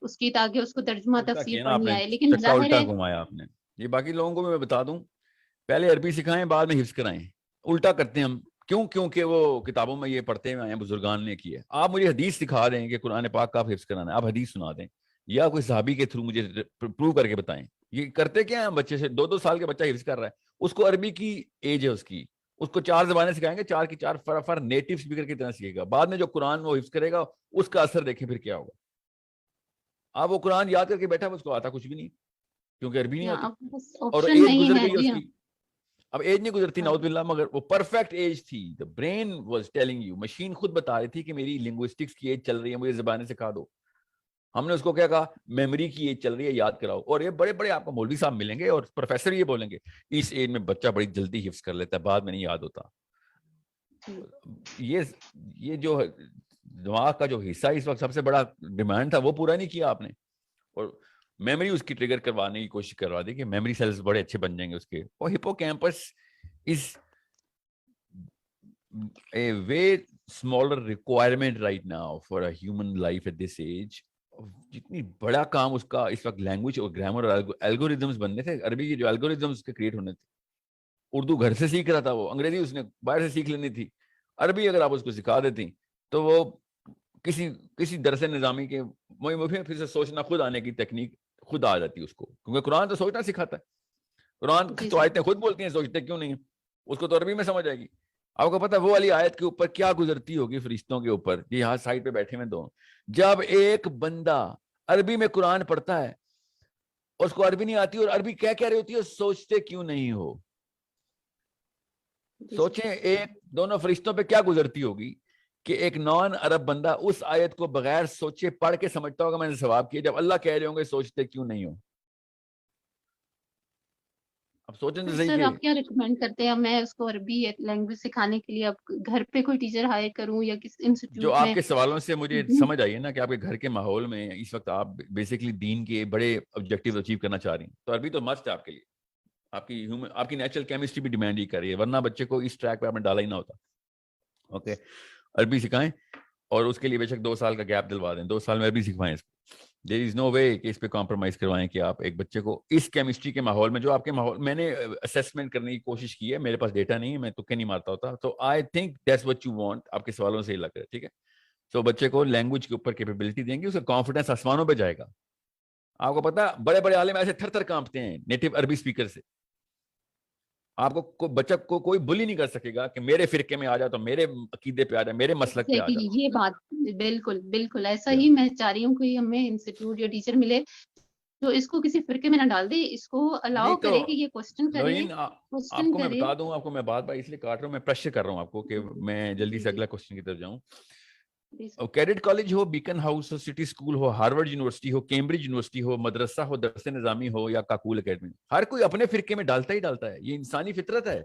اس کی، تاکہ اس کو ترجمہ الٹا تفسیر کیا نا آپ پڑھنی نے، آئے. لیکن چکا ظاہر الٹا ہے گھمایا آپ نے. یہ باقی لوگوں کو بھی میں بتا دوں، پہلے عربی سکھائیں بعد میں حفظ کرائیں. الٹا کرتے ہیں ہم. کیونکہ وہ کتابوں میں یہ پڑھتے ہوئے آئے ہیں، بزرگان نے کی ہے. آپ مجھے حدیث سکھا دیں کہ قرآن پاک کا حفظ کرانا ہے، آپ حدیث سنا دیں یا کوئی صحابی کے تھرو مجھے پروو کر کے بتائیں. یہ کرتے کیا ہیں بچے سے، 2 سال کے بچہ حفظ کر رہا ہے، اس کو عربی کی ایج ہے اس کو 4 زبانیں سکھائیں گے، 4 کی 4 فر نیٹو اسپیکر کی طرح سیکھے گا. بعد میں جو قرآن وہ حفظ کرے گا اس کا اثر دیکھیں پھر کیا ہوگا. آپ وہ قرآن یاد کر کے بیٹھا، اس کو آتا کچھ بھی نہیں کیونکہ عربی نہیں آتی، اب بس اور آپشن ایج نہیں گزر ہے گئی ہے جی. اس کی. اب ایج نہیں گزرتی ہاں نعوذ باللہ، مگر وہ پرفیکٹ ایج تھی. The brain was telling you, machine خود بتا رہی تھی کہ میری لنگوسٹکس کی ایج چل رہی ہے، مجھے زبانیں سکھا دو. ہم نے اس کو کیا کہا، میموری کی ایج چل رہی ہے، یاد کراؤ. اور یہ بڑے بڑے آپ کو مولوی صاحب ملیں گے اور پروفیسر یہ بولیں گے اس ایج میں بچہ بڑی جلدی حفظ کر لیتا ہے، بعد میں نہیں یاد ہوتا. یہ جو دماغ کا جو حصہ اس وقت سب سے بڑا ڈیمانڈ تھا وہ پورا نہیں کیا آپ نے، اور میموری اس کی ٹریگر کروانے کی کوشش کروا دی کہ میموری سیلز بڑے اچھے بن جائیں گے اس کے. اور hippocampus is a way smaller requirement right now for a human life at this age. جتنی بڑا کام اس کا اس وقت لینگویج اور گرامر اور الگوریدمس بننے تھے. عربی کی جو الگوریدمس کے کریٹ ہونے تھے، اردو گھر سے سیکھ رہا تھا وہ، انگریزی اس نے باہر سے سیکھ لینی تھی. عربی اگر آپ اس کو سکھا دیتی تو وہ کسی درس نظامی کے پھر سے سوچنا خود آنے کی تکنیک خود آ جاتی اس کو، کیونکہ قرآن تو سوچنا سکھاتا ہے. قرآن جی تو سر آیتیں خود بولتی ہیں، سوچتے کیوں نہیں ہیں. اس کو تو عربی میں سمجھ آئے گی. آپ کو پتا وہ والی آیت کے اوپر کیا گزرتی ہوگی فرشتوں کے اوپر، یہ یہاں سائڈ پہ بیٹھے ہوئے دو. جب ایک بندہ عربی میں قرآن پڑھتا ہے، اس کو عربی نہیں آتی اور عربی کیا کہہ رہی ہوتی ہے، سوچتے کیوں نہیں ہو. سوچیں ایک دونوں فرشتوں پہ کیا گزرتی ہوگی کہ ایک نان عرب بندہ اس آیت کو بغیر سوچے پڑھ کے سمجھتا ہوگا میں نے ثواب کیا، جب اللہ کہہ رہے ہوں گے سوچتے کیوں نہیں ہو؟ اب سوچیں تو صحیح سر کہ آپ کیا ریکمینڈ کرتے ہیں میں اس کو عربی لینگویج سکھانے کے لیے اب گھر پہ کوئی ٹیچر ہائر کروں یا کس جو انسٹیٹیوٹ آپ میں؟ کے سوالوں سے مجھے سمجھ آئی ہے نا کہ آپ کے گھر کے ماحول میں اس وقت آپ بیسکلی دین کے بڑے آبجیکٹیو اچیو کرنا چاہ رہی ہیں، تو عربی تو مست ہے آپ کے لیے، آپ کی نیچرل کیمسٹری بھی ڈیمانڈ ہی کر رہی ہے، ورنہ بچے کو اس ٹریک پہ آپ نے ڈالا ہی نہ ہوتا۔ اوکے، عربی سکھائیں، اور اس کے لیے بے شک 2 سال کا گیپ دلوا دیں، 2 سال میں عربی سکھوائیں اس کو۔ دیر از نو وے کہ اس پہ کمپرومائز کروائیں کہ آپ ایک بچے کو اس کیمسٹری کے ماحول میں، جو آپ کے ماحول میں نے اسیسمنٹ کرنے کی کوشش کی ہے، میرے پاس ڈیٹا نہیں ہے، میں تکے نہیں مارتا ہوتا، تو I think that's what you want, آپ کے سوالوں سے ہی لگ رہا ہے، ٹھیک ہے؟ تو بچے کو لینگویج کے اوپر کیپیبلٹی دیں گے، اس کا کانفیڈنس آسمانوں پہ جائے گا۔ آپ کو پتا بڑے بڑے عالم ایسے تھر تھر کانپتے ہیں نیٹو عربی اسپیکر سے، آپ کو بچہ کو کوئی بلی نہیں کر سکے گا کہ میرے فرقے میں آ جاؤ، تو میرے عقیدے پہ آ جاؤ، میرے مسلک پہ آ جاؤ۔ یہ بات بالکل بالکل ایسا ہی میں چاہ رہی ہوں، کوئی ہمیں انسٹیٹیوٹ یا ٹیچر ملے تو اس کو کسی فرقے میں نہ ڈال دے، اس کو الاؤ نہیں تو کرے کہ یہ کوسچن کرے، لورین آپ کوسچن کو میں کرے۔ بتا دوں، آپ کو میں بات اس لیے کاٹ رہا ہوں، میں پریشر کر رہا ہوں آپ کو کہ میں جلدی سے اگلا کوسچن کی طرف جاؤں۔ کیڈٹ کالج ہو، بیکن ہاؤس ہو، سٹی اسکول ہو، ہارورڈ یونیورسٹی ہو، کیمبرج یونیورسٹی ہو، مدرسہ ہو، درس نظامی ہو، یا کاکول اکیڈمی، ہر کوئی اپنے فرقے میں ڈالتا ہی ڈالتا ہے، یہ انسانی فطرت ہے۔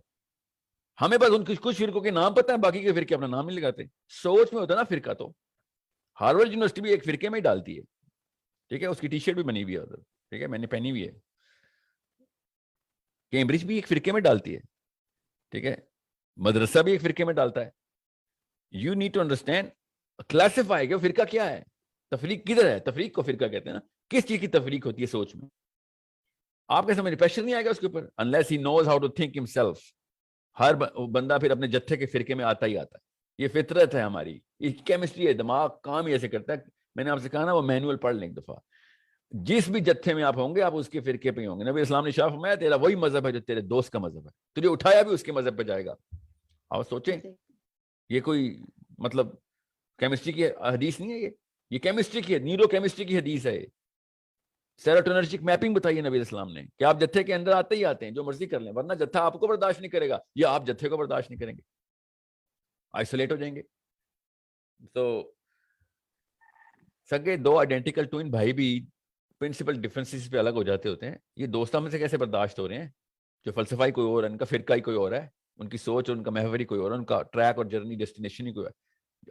ہمیں بس ان کچھ فرقوں کے نام پتہ ہے، باقی کے فرقے اپنا نام نہیں لگاتے۔ سوچ میں ہوتا ہے نا فرقہ، تو ہارورڈ یونیورسٹی بھی ایک فرقے میں ہی ڈالتی ہے، ٹھیک ہے؟ اس کی ٹی شرٹ بھی بنی ہوئی ہے ادھر، ٹھیک ہے، میں نے پہنی ہوئی ہے۔ کیمبرج بھی ایک فرقے میں ڈالتی ہے، ٹھیک ہے، مدرسہ بھی ایک فرقے میں ڈالتا ہے۔ You need to understand, classify کہ فرقہ کیا ہے، تفریق کدھر ہے، تفریق کو فرقہ کہتے ہیں نا، کس چیز کی تفریق ہوتی ہے سوچ میں؟ آپ کے سمجھ پریشر نہیں آئے گا اس کے اوپر unless he knows how to think himself۔ ہر بندہ پھر اپنے جتھے کے فرقے میں آتا ہی آتا ہے، یہ فطرت ہے ہماری، یہ کیمسٹری ہے، دماغ کام ہی ایسے کرتا ہے۔ میں نے آپ سے کہا نا وہ مینول پڑھ لیں ایک دفعہ، جس بھی جتھے میں آپ ہوں گے آپ اس کے فرقے پہ ہی ہوں گے۔ نبی اسلام نے شاف فرمایا تیرا وہی مذہب ہے جو تیرے دوست کا مذہب ہے، تجھے اٹھایا بھی اس کے مذہب پہ جائے گا۔ آپ سوچیں، یہ کوئی مطلب کیمسٹری کی حدیث نہیں ہے، یہ کیمسٹری کی، نیورو کیمسٹری کی حدیث ہے۔ سیروٹونرجک میپنگ بتائیے نبی اسلام نے کہ آپ جتھے کے اندر آتے ہی آتے ہیں، جو مرضی کر لیں، ورنہ جتھا آپ کو برداشت نہیں کرے گا یا آپ جتھے کو برداشت نہیں کریں گے، آئسولیٹ ہو جائیں گے۔ تو سگے دو آئیڈینٹیکل ٹوئن بھائی بھی پرنسپل ڈفرینسز پہ الگ ہو جاتے ہوتے ہیں، یہ دوستوں میں سے کیسے برداشت ہو رہے ہیں؟ جو فلسفہ کوئی اور ہے، ان کا فرقہ ہی کوئی اور ہے، ان کی سوچ اور ان کا محور ہی کوئی اور ہے، ان کا ٹریک اور جرنی ڈیسٹینیشن ہی کوئی ہے۔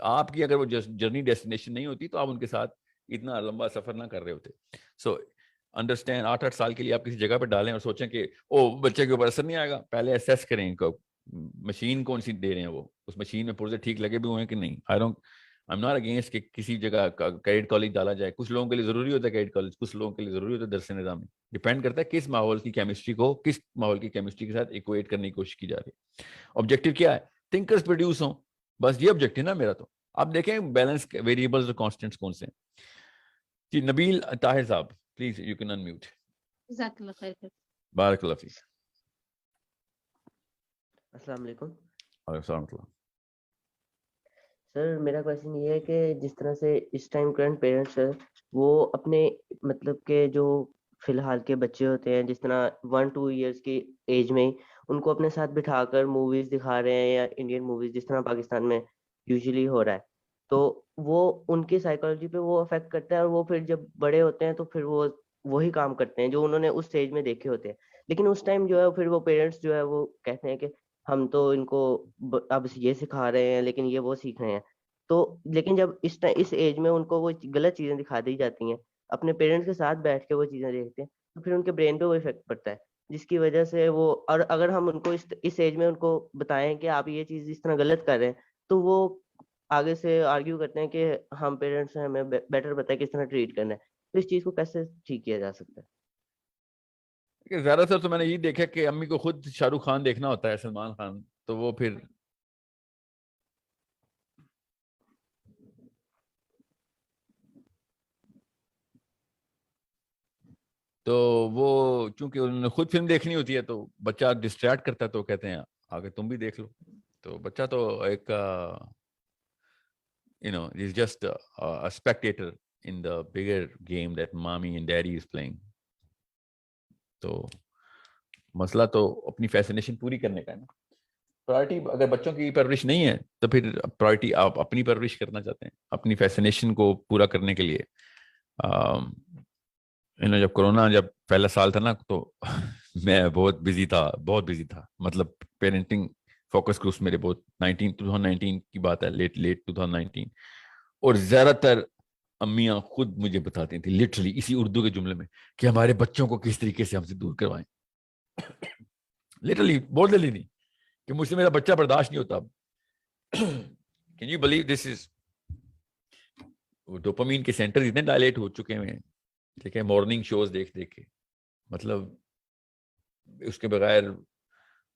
آپ کی اگر وہ جرنی ڈیسٹینیشن نہیں ہوتی تو آپ ان کے ساتھ اتنا لمبا سفر نہ کر رہے ہوتے۔ سو انڈرسٹینڈ، 8 سال کے لیے آپ کسی جگہ پہ ڈالیں اور سوچیں کہ او بچے کے اوپر اثر نہیں آئے گا، پہلے اسیس کریں مشین کون سی دے رہے ہیں، وہ اس مشین میں پرزے ٹھیک لگے بھی ہوئے ہیں کہ نہیں۔ I'm not against کہ کسی جگہ کیڈٹ کالج ڈالا جائے، کچھ لوگوں کے لیے ضروری ہوتا ہے کیڈٹ کالج، کچھ لوگوں کے لیے ضروری ہوتا ہے درس نظامی، ڈیپینڈ کرتا ہے کس ماحول کی کیمسٹری کو کس ماحول کی کیمسٹری کے ساتھ ایکویٹ کرنے کی کوشش کی جا رہی ہے۔ آبجیکٹیو کیا ہے؟ تھنکرز پروڈیوس ہوں، بس یہ آبجیکٹیو نا میرا۔ تو آپ دیکھیں بیلنس ویریبلز اور کانسٹنٹس کون سے ہیں۔ جی نبیل طاہر صاحب پلیز یو کین انمیوٹ۔ جزاک اللہ خیر۔ بارک اللہ فیک۔ السلام علیکم۔ وعلیکم السلام ورحمۃ اللہ۔ سر میرا کویشچن یہ ہے کہ جس طرح سے اس ٹائم کرنٹ پیرنٹس وہ اپنے مطلب کہ جو فی الحال کے بچے ہوتے ہیں، جس طرح 1-2 ایئرس کی ایج میں ان کو اپنے ساتھ بٹھا کر موویز دکھا رہے ہیں، یا انڈین موویز جس طرح پاکستان میں یوزلی ہو رہا ہے، تو وہ ان کی سائیکالوجی پہ وہ افیکٹ کرتا ہے، اور وہ پھر جب بڑے ہوتے ہیں تو پھر وہ وہی کام کرتے ہیں جو انہوں نے اس اسٹیج میں دیکھے ہوتے ہیں۔ لیکن اس ٹائم جو ہے پھر وہ پیرنٹس جو ہے وہ کہتے ہیں کہ ہم تو ان کو اب یہ سکھا رہے ہیں لیکن یہ وہ سیکھ رہے ہیں، تو لیکن جب اس ایج میں ان کو وہ غلط چیزیں دکھا دی جاتی ہیں، اپنے پیرنٹس کے ساتھ بیٹھ کے وہ چیزیں دیکھتے ہیں، تو پھر ان کے برین پہ وہ افیکٹ پڑتا ہے، جس کی وجہ سے وہ، اور اگر ہم ان کو اس ایج میں ان کو بتائیں کہ آپ یہ چیز اس طرح غلط کر رہے ہیں، تو وہ آگے سے آرگیو کرتے ہیں کہ ہم پیرنٹس ہیں، ہمیں بیٹر پتہ ہے کس طرح ٹریٹ کرنا ہے۔ تو اس چیز کو کیسے ٹھیک کیا جا سکتا ہے؟ زیادہ تر تو میں نے یہ دیکھا کہ امی کو خود شاہ رخ خان دیکھنا ہوتا ہے، سلمان خان، تو وہ پھر چونکہ انہوں نے خود فلم دیکھنی ہوتی ہے تو بچہ ڈسٹریکٹ کرتا ہے، تو کہتے ہیں آگے تم بھی دیکھ لو، تو بچہ تو ایک is just a spectator in the bigger game that mommy and daddy is playing۔ تو مسئلہ تو اپنی فیسنیشن پوری کرنے کا ہے نا۔ پرائرٹی اگر بچوں کی پرورش نہیں ہے تو پھر پرائرٹی آپ اپنی پرورش کرنا چاہتے ہیں اپنی فیسنیشن کو پورا کرنے کے لیے. جب کورونا جب پہلا سال تھا نا تو میں بہت بزی تھا مطلب پیرنٹنگ فوکس گروپس میرے بہت 2019 کی بات ہے, لیٹ 2019, اور زیادہ تر امیاں خود مجھے بتاتی تھیں لٹرلی اسی اردو کے جملے میں کہ ہمارے بچوں کو کس طریقے سے ہم سے دور کروائیں. لٹرلی بول دلی نہیں کہ مجھ سے میرا بچہ برداشت نہیں ہوتا اب. Can you believe this is, dopamine کے سینٹر اتنے ڈائلیٹ ہو چکے ہیں, ٹھیک ہے, مارننگ شوز دیکھ کے, مطلب اس کے بغیر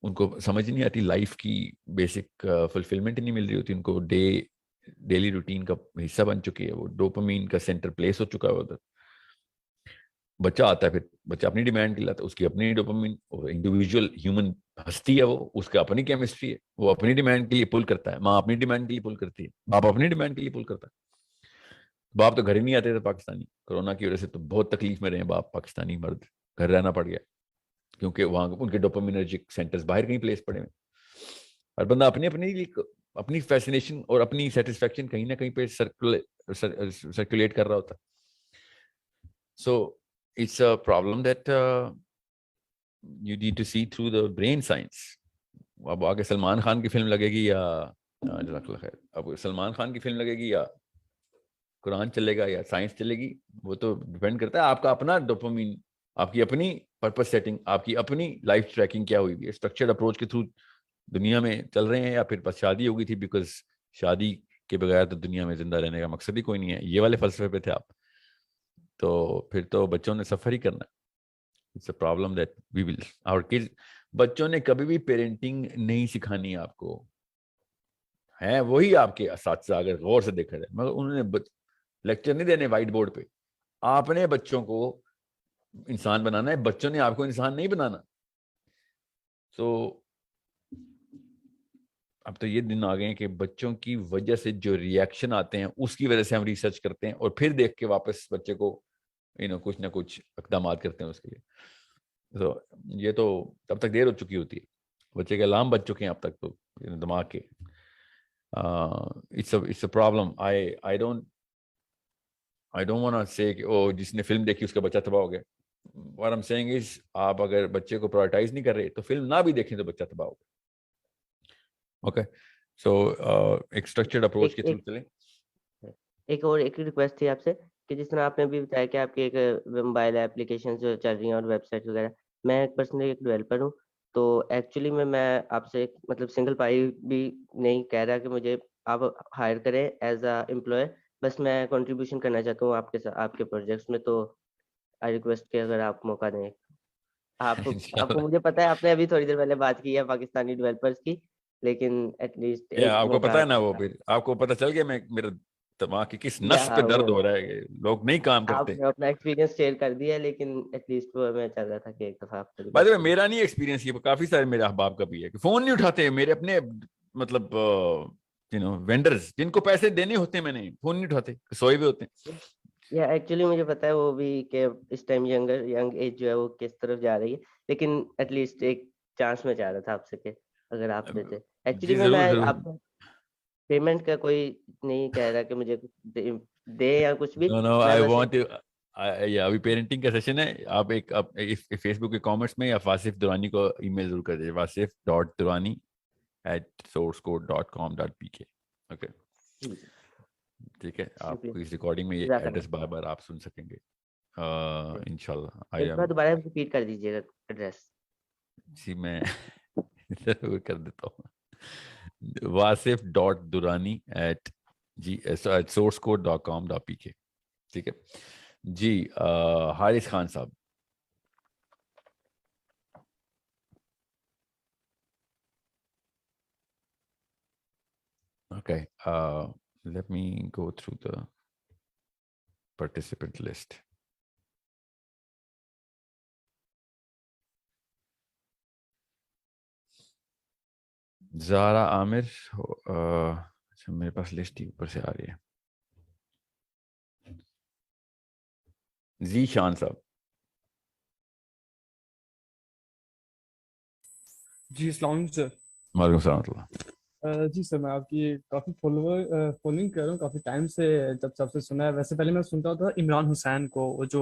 ان کو سمجھ نہیں آتی لائف کی بیسک فلفلمنٹ نہیں مل رہی ہوتی ان کو. ڈیلی روٹین کا حصہ بن چکی ہے وہ, ڈوپامین کا سینٹر پلیس ہو چکا ہے ادھر. بچہ آتا ہے, پھر بچہ اپنی ڈیمانڈ کے لاتا ہے, اس کی اپنی ڈوپامین, انڈیویجول ہیومن ہستی ہے وہ, اس کا اپنی کیمسٹری ہے, وہ اپنی ڈیمانڈ کے لیے پل کرتا ہے, ماں اپنی ڈیمانڈ کے لیے پل کرتی ہے, باپ اپنی ڈیمانڈ کے لیے پل کرتا ہے. باپ تو گھر ہی نہیں آتے تھے پاکستانی, کورونا کی وجہ سے تو بہت تکلیف میں رہے باپ پاکستانی مرد, گھر رہنا پڑ گیا کیونکہ وہاں ان کے ڈوپامینرجک سینٹرز باہر کہیں پلیس پڑے ہوئے. ہر بندہ اپنی فیسنیشن اور اپنی سیٹسفیکشن کہیں نہ کہیں پہ سرکولیٹ کر رہا ہوتا. So it's a problem that you need to see through the brain science. اب آگے سلمان خان کی فلم لگے گی یا جزاک اللہ خیر, اب سلمان خان کی فلم لگے گی یا قرآن چلے گا یا سائنس چلے گی, وہ تو ڈیپینڈ کرتا ہے آپ کا اپنا ڈوپامین, آپ کی اپنی پرپس سیٹنگ, آپ کی اپنی لائف ٹریکنگ کیا ہوئی ہے. اسٹرکچرڈ اپروچ کے تھرو دنیا میں چل رہے ہیں یا پھر بس شادی ہو گئی تھی بیکاز شادی کے بغیر تو دنیا میں زندہ رہنے کا مقصد ہی کوئی نہیں ہے, یہ والے فلسفے پہ تھے آپ, تو پھر تو بچوں نے سفر ہی کرنا. It's a problem that we will our kids. بچوں نے کبھی بھی پیرنٹنگ نہیں سکھانی آپ کو, ہیں وہی آپ کے اساتذہ اگر غور سے دیکھا جائے, مگر انہوں نے لیکچر نہیں دینے وائٹ بورڈ پہ. آپ نے بچوں کو انسان بنانا ہے, بچوں نے آپ کو انسان نہیں بنانا. تو اب تو یہ دن آ گئے ہیں کہ بچوں کی وجہ سے جو ریئیکشن آتے ہیں اس کی وجہ سے ہم ریسرچ کرتے ہیں اور پھر دیکھ کے واپس بچے کو کچھ نہ کچھ اقدامات کرتے ہیں اس کے لیے. تو یہ تو تب تک دیر ہو چکی ہوتی ہے, بچے کے الارم بج چکے ہیں اب تک تو دماغ کے. It's a problem. I don't want to say کہ جس نے فلم دیکھی اس کا بچہ تباہ ہو گیا. What I'm saying is آپ اگر بچے کو پرائرٹائز نہیں کر رہے تو فلم نہ بھی دیکھیں تو بچہ تباہ ہو گیا. اوکے, سو ایک اسٹرکچرڈ اپروچ کے تھرو چلیں. ایک ریکویسٹ تھی آپ سے کہ جس طرح آپ نے بھی بتایا کہ آپ کی ایک موبائل اپلیکیشن جو چل رہی ہیں اور ویب سائٹ وغیرہ, میں پرسنلی ایک ڈیولپر ہوں. تو ایکچولی میں آپ سے مطلب سنگل پائی بھی نہیں کہہ رہا کہ مجھے آپ ہائر کریں ایز اے امپلائر, بس میں کنٹریبیوشن کرنا چاہتا ہوں آپ کے پروجیکٹس میں. تو آئی ریکویسٹ کہ اگر آپ موقع دیں. آپ کو مجھے پتا ہے آپ نے ابھی تھوڑی دیر پہلے بات کی ہے پاکستانی ڈیولپرز کی, لیکن ایٹ لیسٹ آپ کو پتا ہے نا, وہ پھر آپ کو پتا چل گیا میرا دماغ کی کس نس پہ درد ہو رہا ہے, لوگ نہیں کام کرتے. آپ نے اپنا ایکسپیرینس شیئر کر دیا, لیکن ایٹ لیسٹ میں چل رہا تھا کہ ایک دفعہ آپ بائی دا وے میرا نہیں ایکسپیرینس, یہ کافی سارے میرے احباب کا بھی ہے کہ فون نہیں اٹھاتے میرے اپنے مطلب وینڈرز جن کو پیسے دینے ہوتے ہیں, میں نے فون نہیں اٹھاتے, سوئے ہوئے ہوتے ہیں. یا ایکچولی مجھے پتا ہے وہ بھی کہ اس ٹائم ینگ ایج جو ہے وہ کس طرف جا رہی ہے, لیکن ایٹ لیسٹ ایک چانس میں چاہ رہا تھا آپ سے کہ اگر آپ دیتے. ایکچولی میں آپ کو پیمنٹ کا کوئی نہیں کہہ رہا کہ مجھے دے یا کچھ بھی. ابھی پیرنٹنگ کا سیشن ہے, آپ ایک فیس بک کے کامنٹس میں یا واصف درانی کو ای میل ضرور کر دیجیے, wasif.durani@sourcecode.com.pk. اوکے ٹھیک ہے, آپ کو اس ریکارڈنگ میں یہ ایڈریس بار بار آپ سن سکیں گے انشاءاللہ. دوبارہ ریپیٹ کر دیجیے گا ایڈریس. جی میں ضرور کر دیتا ہوں, wasif.durani@sourcecode.com.pk. ٹھیک ہے جی. حارث خان صاحب, okay, let me go through the participant list. زارا عامر, اچھا میرے پاس لسٹ ہی اوپر سے آ رہی ہے. زی شان صاحب, جی السلام علیکم سر. وعلیکم السلام ورحمۃ اللہ. جی سر، میں آپ کی کافی فالوئنگ کر رہا ہوں کافی ٹائم سے، جب سب سے سنا ہے. ویسے پہلے میں سنتا تھا عمران حسین کو، وہ جو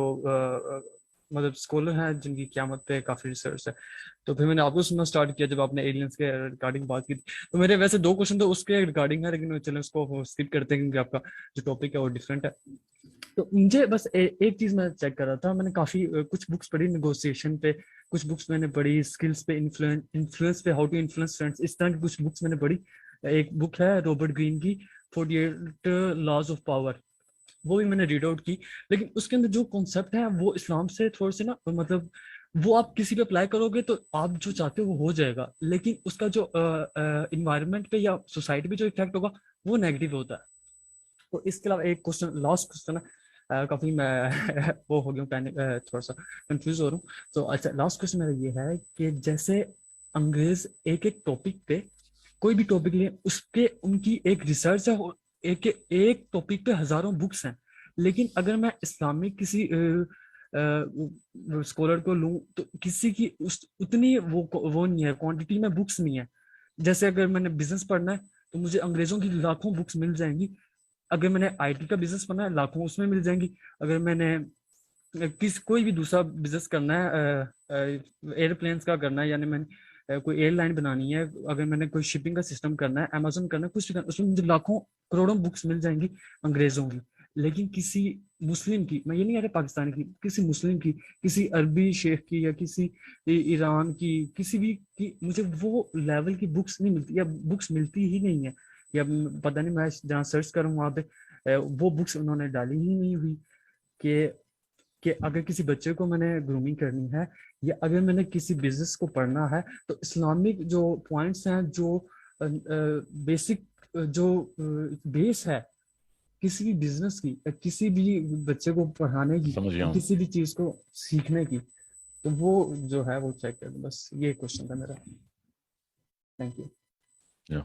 مطلب اسکالر ہیں جن کی قیامت پہ کافی ریسرچ ہے. تو پھر میں نے آپ کو سننا اسٹارٹ کیا جب آپ نے ایلینس کے ریگارڈنگ بات کی تھی. تو میرے ویسے 2 کوشچن تو اس کے ریگارڈنگ ہے، لیکن چلیں اس کو اسکپ کرتے ہیں کیونکہ آپ کا جو ٹاپک ہے وہ ڈفرینٹ ہے. تو مجھے بس ایک چیز میں چیک کر رہا تھا. میں نے کافی کچھ بکس پڑھی نیگوسیشن پہ، کچھ بکس میں نے پڑھی اسکلس پہ، انفلوئنس پہ، ہاؤ ٹو انفلوئنس فرینڈس، اس طرح کی کچھ بکس میں نے پڑھی. ایک بک ہے رابرٹ گرین کی 48 لاز آف پاور، وہ بھی میں نے ریڈ آؤٹ کی. لیکن اس کے اندر جو کانسیپٹ ہے وہ اسلام سے تھوڑے سے نا، مطلب وہ آپ کسی پہ اپلائی کرو گے تو آپ جو چاہتے ہو وہ ہو جائے گا، لیکن اس کا جو انوائرمنٹ پہ یا سوسائٹی پہ جو افیکٹ ہوگا وہ نیگیٹو ہوتا ہے. تو اس کے علاوہ ایک کوشچن، لاسٹ کوشچن ہے، کافی میں وہ ہو گیا ہوں، تھوڑا سا کنفیوز ہو رہا ہوں. تو اچھا، لاسٹ کوشچن میرا یہ ہے کہ جیسے انگریز ایک ٹاپک پہ، کوئی بھی ٹاپک لیں، اس کے ان کی ایک ریسرچ ہے، ایک ٹاپک پہ ہزاروں بکس ہیں. لیکن اگر میں اسلامک کسی اسکالر کو لوں تو کسی کی اتنی وہ نہیں ہے، کوانٹٹی میں بکس نہیں ہے. جیسے اگر میں نے بزنس پڑھنا ہے تو مجھے انگریزوں کی لاکھوں بکس مل جائیں گی. اگر میں نے آئی ٹی کا بزنس کرنا ہے لاکھوں اس میں مل جائیں گی. اگر میں نے کوئی بھی دوسرا بزنس کرنا ہے، ایئرپلینس کا کرنا ہے، یعنی میں نے کوئی ایئر لائن بنانی ہے، اگر میں نے کوئی شپنگ کا سسٹم کرنا ہے، امیزون کرنا ہے، کچھ بھی کرنا ہے، اس میں مجھے لاکھوں کروڑوں بکس مل جائیں گی انگریزوں کی. لیکن کسی مسلم کی، میں یہ نہیں کہہ رہا پاکستان کی، کسی مسلم کی، کسی عربی شیخ کی یا کسی ایران کی، کسی بھی کی مجھے وہ لیول کی بکس نہیں ملتی، یا بکس ملتی ہی نہیں ہے. یا پتہ نہیں، میں جہاں سرچ کروں وہاں پہ وہ بکس انہوں نے ڈالی ہی نہیں ہوئی کہ اگر کسی بچے کو میں نے گرومنگ کرنی ہے، یا اگر میں نے کسی بزنس کو پڑھنا ہے تو اسلامک جو پوائنٹس ہیں، جو بیسک جو بیس ہے کسی بھی بزنس کی، کسی بھی بچے کو پڑھانے کی، سمجھ گیا ہوں. کسی بھی چیز کو سیکھنے کی، تو وہ جو ہے وہ چیک کر دیں. بس یہ کوشچن تھا میرا. Thank you.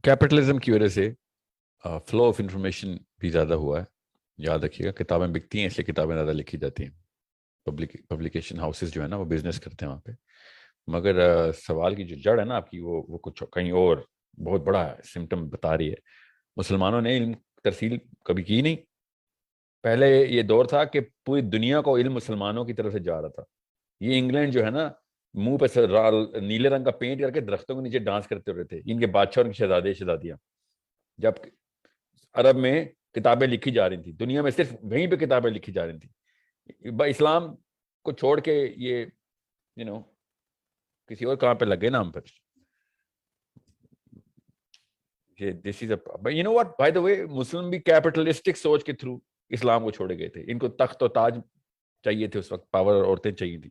کیپٹلزم کی وجہ سے فلو آف انفارمیشن بھی زیادہ ہوا ہے. یاد رکھیے گا، کتابیں بکتی ہیں اس لیے کتابیں زیادہ لکھی جاتی ہیں. پبلیکیشن ہاؤسز جو ہے نا وہ بزنس کرتے ہیں وہاں پہ. مگر سوال کی جو جڑ ہے نا آپ کی، وہ کچھ کہیں اور بہت بڑا سمٹم بتا رہی ہے. مسلمانوں نے علم ترسیل کبھی کی نہیں. پہلے یہ دور تھا کہ پوری دنیا کو علم مسلمانوں کی طرف سے جا رہا تھا. یہ انگلینڈ جو ہے نا، منہ پہ نیلے رنگ کا پینٹ کر کے درختوں کے نیچے ڈانس کرتے رہے تھے، ان کے بادشاہ اور ان کے شہزادے شہزادیاں. جب عرب میں کتابیں لکھی جا رہی تھیں، دنیا میں صرف وہیں پہ کتابیں لکھی جا رہی تھیں. اسلام کو چھوڑ کے یہ کسی اور کام پہ لگے نا ہم پر. This is but you know what, by the way, مسلم بھی کیپٹلسٹک سوچ کے تھرو اسلام کو چھوڑے گئے تھے. ان کو تخت و تاج چاہیے تھے اس وقت، پاور اور عورتیں چاہیے تھی.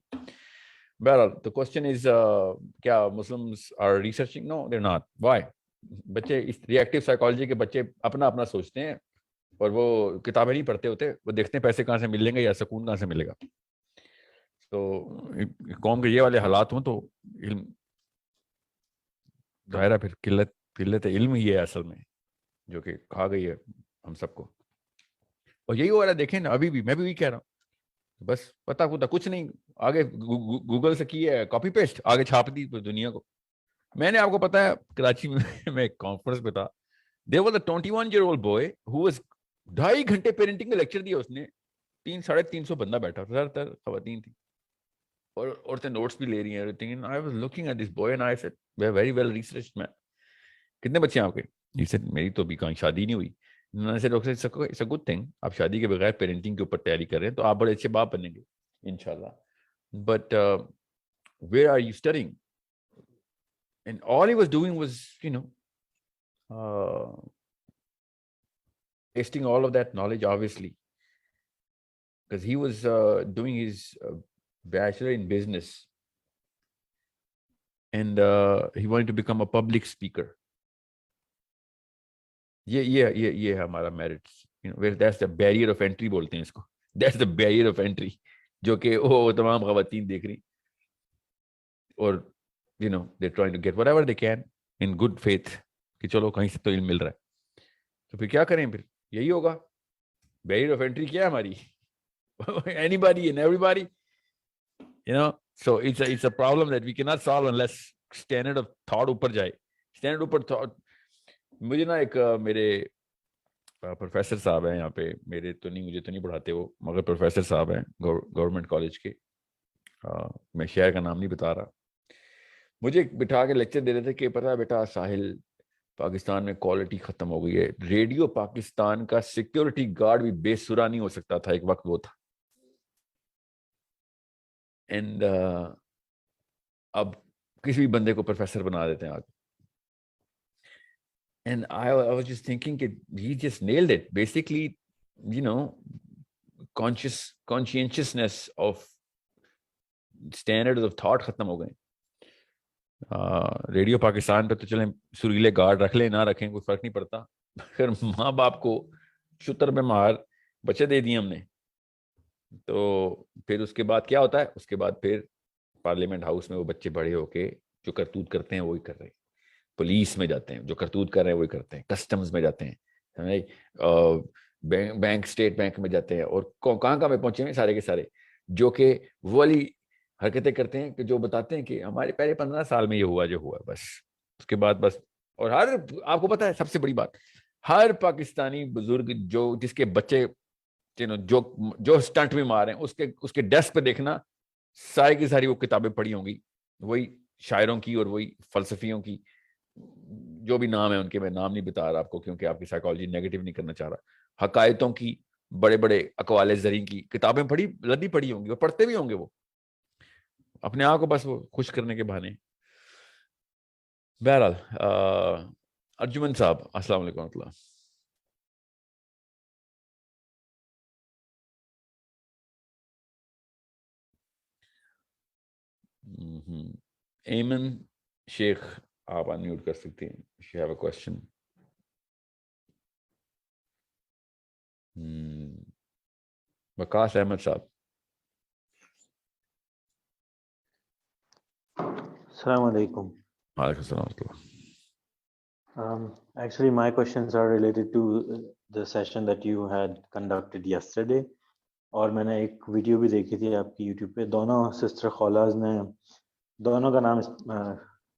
بہرحال the question is کیا Muslims are researching? No, they're not. Why? بچے اس ریئیکٹیو سائیکالوجی کے بچے اپنا سوچتے ہیں اور وہ کتابیں نہیں پڑھتے ہوتے. وہ دیکھتے ہیں پیسے کہاں سے ملیں گے یا سکون کہاں سے ملے گا. تو قوم کے یہ والے حالات ہوں تو علم ظاہرہ پھر قلت علم ہی ہے اصل میں جو کہ کھا گئی ہے ہم سب کو. اور یہی ہو رہا ہے، دیکھیں نا، ابھی بھی میں بھی وہی کہہ رہا ہوں. بس پتا کچھ نہیں، آگے گوگل سے کی ہے کاپی پیسٹ، آگے چھاپ دی دنیا کو. میں نے آپ کو پتا ہے کراچی میں ایک کانفرنس پہ تھا. there was a 21-year-old boy who was 2.5 گھنٹے پیرنٹنگ کا لیکچر دیا اس نے. 300-350 بندہ بیٹھا، زیادہ تر خواتین تھی اور عورتیں نوٹس بھی لے رہی ہیں. everything. I was looking at this boy and I said, we're very well researched man. کتنے بچے ہیں آپ کے؟ He said, میری تو ابھی کہیں شادی نہیں ہوئی. میں نے said, it's a good thing. آپ شادی کے بغیر پیرنٹنگ کے اوپر تیاری کر رہے ہیں تو آپ بڑے اچھے باپ بنیں گے انشاءاللہ. But where are you studying? And all he was doing was, tasting all of that knowledge, obviously, because he was doing his bachelor in business, and he wanted to become a public speaker. یہ ہمارا merits, that's the barrier of entry بولتے ہیں اس کو. That's the barrier of entry جو کہ وہ تمام خواتین دیکھ رہی اور they're trying to get whatever they can in good faith کہ چلو کہیں سے تو علم مل رہا ہے. تو پھر کیا کریں؟ پھر یہی ہوگا. barrier of entry کیا ہے ہماری؟ anybody and everybody, so it's a problem that we cannot solve unless standard of thought اوپر جائے, اسٹینڈرڈ اوپر تھاٹ. مجھے نا ایک میرے پروفیسر صاحب ہیں یہاں پہ, مجھے تو نہیں پڑھاتے وہ, مگر پروفیسر صاحب ہیں گورنمنٹ کالج کے, میں شہر کا نام نہیں بتا رہا, مجھے بٹھا کے لیکچر دے رہے تھے کہ پتہ ہے بیٹا ساحل, پاکستان میں کوالٹی ختم ہو گئی ہے. ریڈیو پاکستان کا سیکیورٹی گارڈ بھی بے سرا نہیں ہو سکتا تھا, ایک وقت وہ تھا. اینڈ اب کسی بھی بندے کو پروفیسر بنا دیتے ہیں آگے. And I was just thinking that he just nailed it. Basically, you know, conscientiousness of standards of thought ختم ہو گئے. ریڈیو پاکستان پہ تو چلیں سریلے گارڈ رکھ لیں نہ رکھیں کوئی فرق نہیں پڑتا, پھر ماں باپ کو شتر میں مار بچے دے دیے ہم نے, تو پھر اس کے بعد کیا ہوتا ہے, اس کے بعد پھر پارلیمنٹ ہاؤس میں وہ بچے بڑے ہو کے جو کرتوت کرتے ہیں وہی کر رہے ہیں, پولیس میں جاتے ہیں جو کرتوت کر رہے ہیں وہی کرتے ہیں, کسٹمز میں جاتے ہیں, بینک اسٹیٹ بینک میں جاتے ہیں, اور کہاں میں پہنچے ہیں سارے کے سارے جو کہ وہ والی حرکتیں کرتے ہیں کہ جو بتاتے ہیں کہ ہمارے پہلے 15 سال میں یہ ہوا جو ہوا بس, اس کے بعد بس. اور ہر آپ کو پتا ہے سب سے بڑی بات, ہر پاکستانی بزرگ جو جس کے بچے جو اسٹنٹ میں مار رہے ہیں اس کے ڈیسک پہ دیکھنا ساری کی ساری وہ کتابیں پڑھی ہوں گی, وہی شاعروں کی اور وہی فلسفیوں کی, جو بھی نام ہے ان کے, میں نام نہیں بتا رہا آپ کو کیونکہ آپ کی سائیکالوجی نیگیٹو نہیں کرنا چاہ رہا, حقائقوں کی, بڑے بڑے اقوال زرین کی کتابیں لدی پڑھی ہوں گی, اور پڑھتے بھی ہوں گے وہ اپنے آپ کو بس وہ خوش کرنے کے بہانے. بہرحال ارجمن صاحب السلام علیکم ورحمۃ اللہ. ایمن شیخ آپ انمیوٹ کر سکتے ہیں, if you have a question. وقاص احمد صاحب. السلام علیکم. وعلیکم السلام ورحمۃ اللہ. Actually, my questions are related to the session that you had conducted yesterday. اور میں نے ایک ویڈیو بھی دیکھی تھی آپ کی یوٹیوب پہ, دونوں سسٹر خولاز نے, دونوں کا نام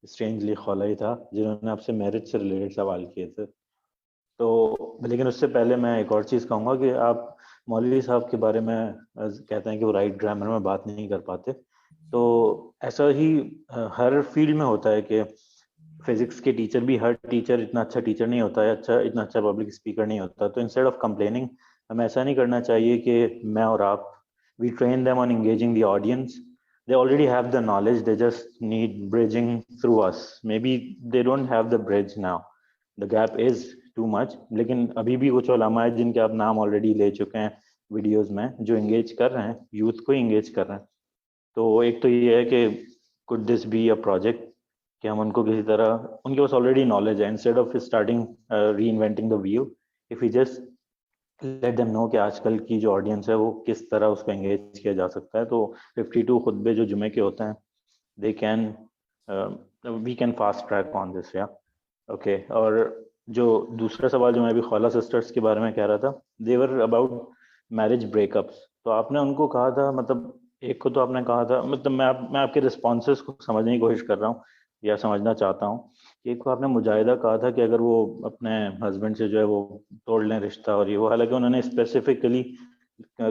اسٹرینجلی خولا ہی تھا, جنہوں نے آپ سے میرج سے ریلیٹڈ سوال کیے تھے. تو لیکن اس سے پہلے میں ایک اور چیز کہوں گا کہ آپ مولوی صاحب کے بارے میں کہتے ہیں کہ وہ رائٹ گرامر میں بات نہیں کر پاتے, تو ایسا ہی ہر فیلڈ میں ہوتا ہے کہ فزکس کے ٹیچر بھی, ہر ٹیچر اتنا اچھا ٹیچر نہیں ہوتا ہے, اتنا اچھا پبلک اسپیکر نہیں ہوتا. تو انسٹیڈ آف کمپلیننگ ہمیں ایسا نہیں کرنا چاہیے کہ میں اور آپ, we train them on engaging the audience. They already have the knowledge, they just need bridging through us. Maybe they don't have the bridge now, the gap is too much. لیکن ابھی بھی کچھ علماء ہیں جن کے آپ نام آلریڈی لے چکے ہیں ویڈیوز میں, جو انگیج کر رہے ہیں, یوتھ کو انگیج کر رہے ہیں. تو ایک تو یہ ہے کہ could this be a project کہ ہم ان کو کسی طرح, ان کے پاس آلریڈی نالج ہے, instead of starting reinventing the wheel, if we just let them know کہ آج کل کی جو آڈینس ہے وہ کس طرح اس کو انگیج کیا جا سکتا ہے. تو 52 خطبے جو جمعے کے ہوتے ہیں, we can fast track on this. Okay. اور جو دوسرا سوال جو میں ابھی خولا سسٹرز کے بارے میں کہہ رہا تھا, they were about marriage break ups. تو آپ نے ان کو کہا تھا, مطلب ایک کو تو آپ نے کہا تھا, مطلب میں آپ کے رسپانسز کو سمجھنے کی کوشش کر رہا ہوں یا سمجھنا چاہتا ہوں. ایک کو آپ نے مجاہدہ کہا تھا کہ اگر وہ اپنے ہسبینڈ سے جو ہے وہ توڑ لیں رشتہ اور یہ وہ, حالانکہ انہوں نے اسپیسیفکلی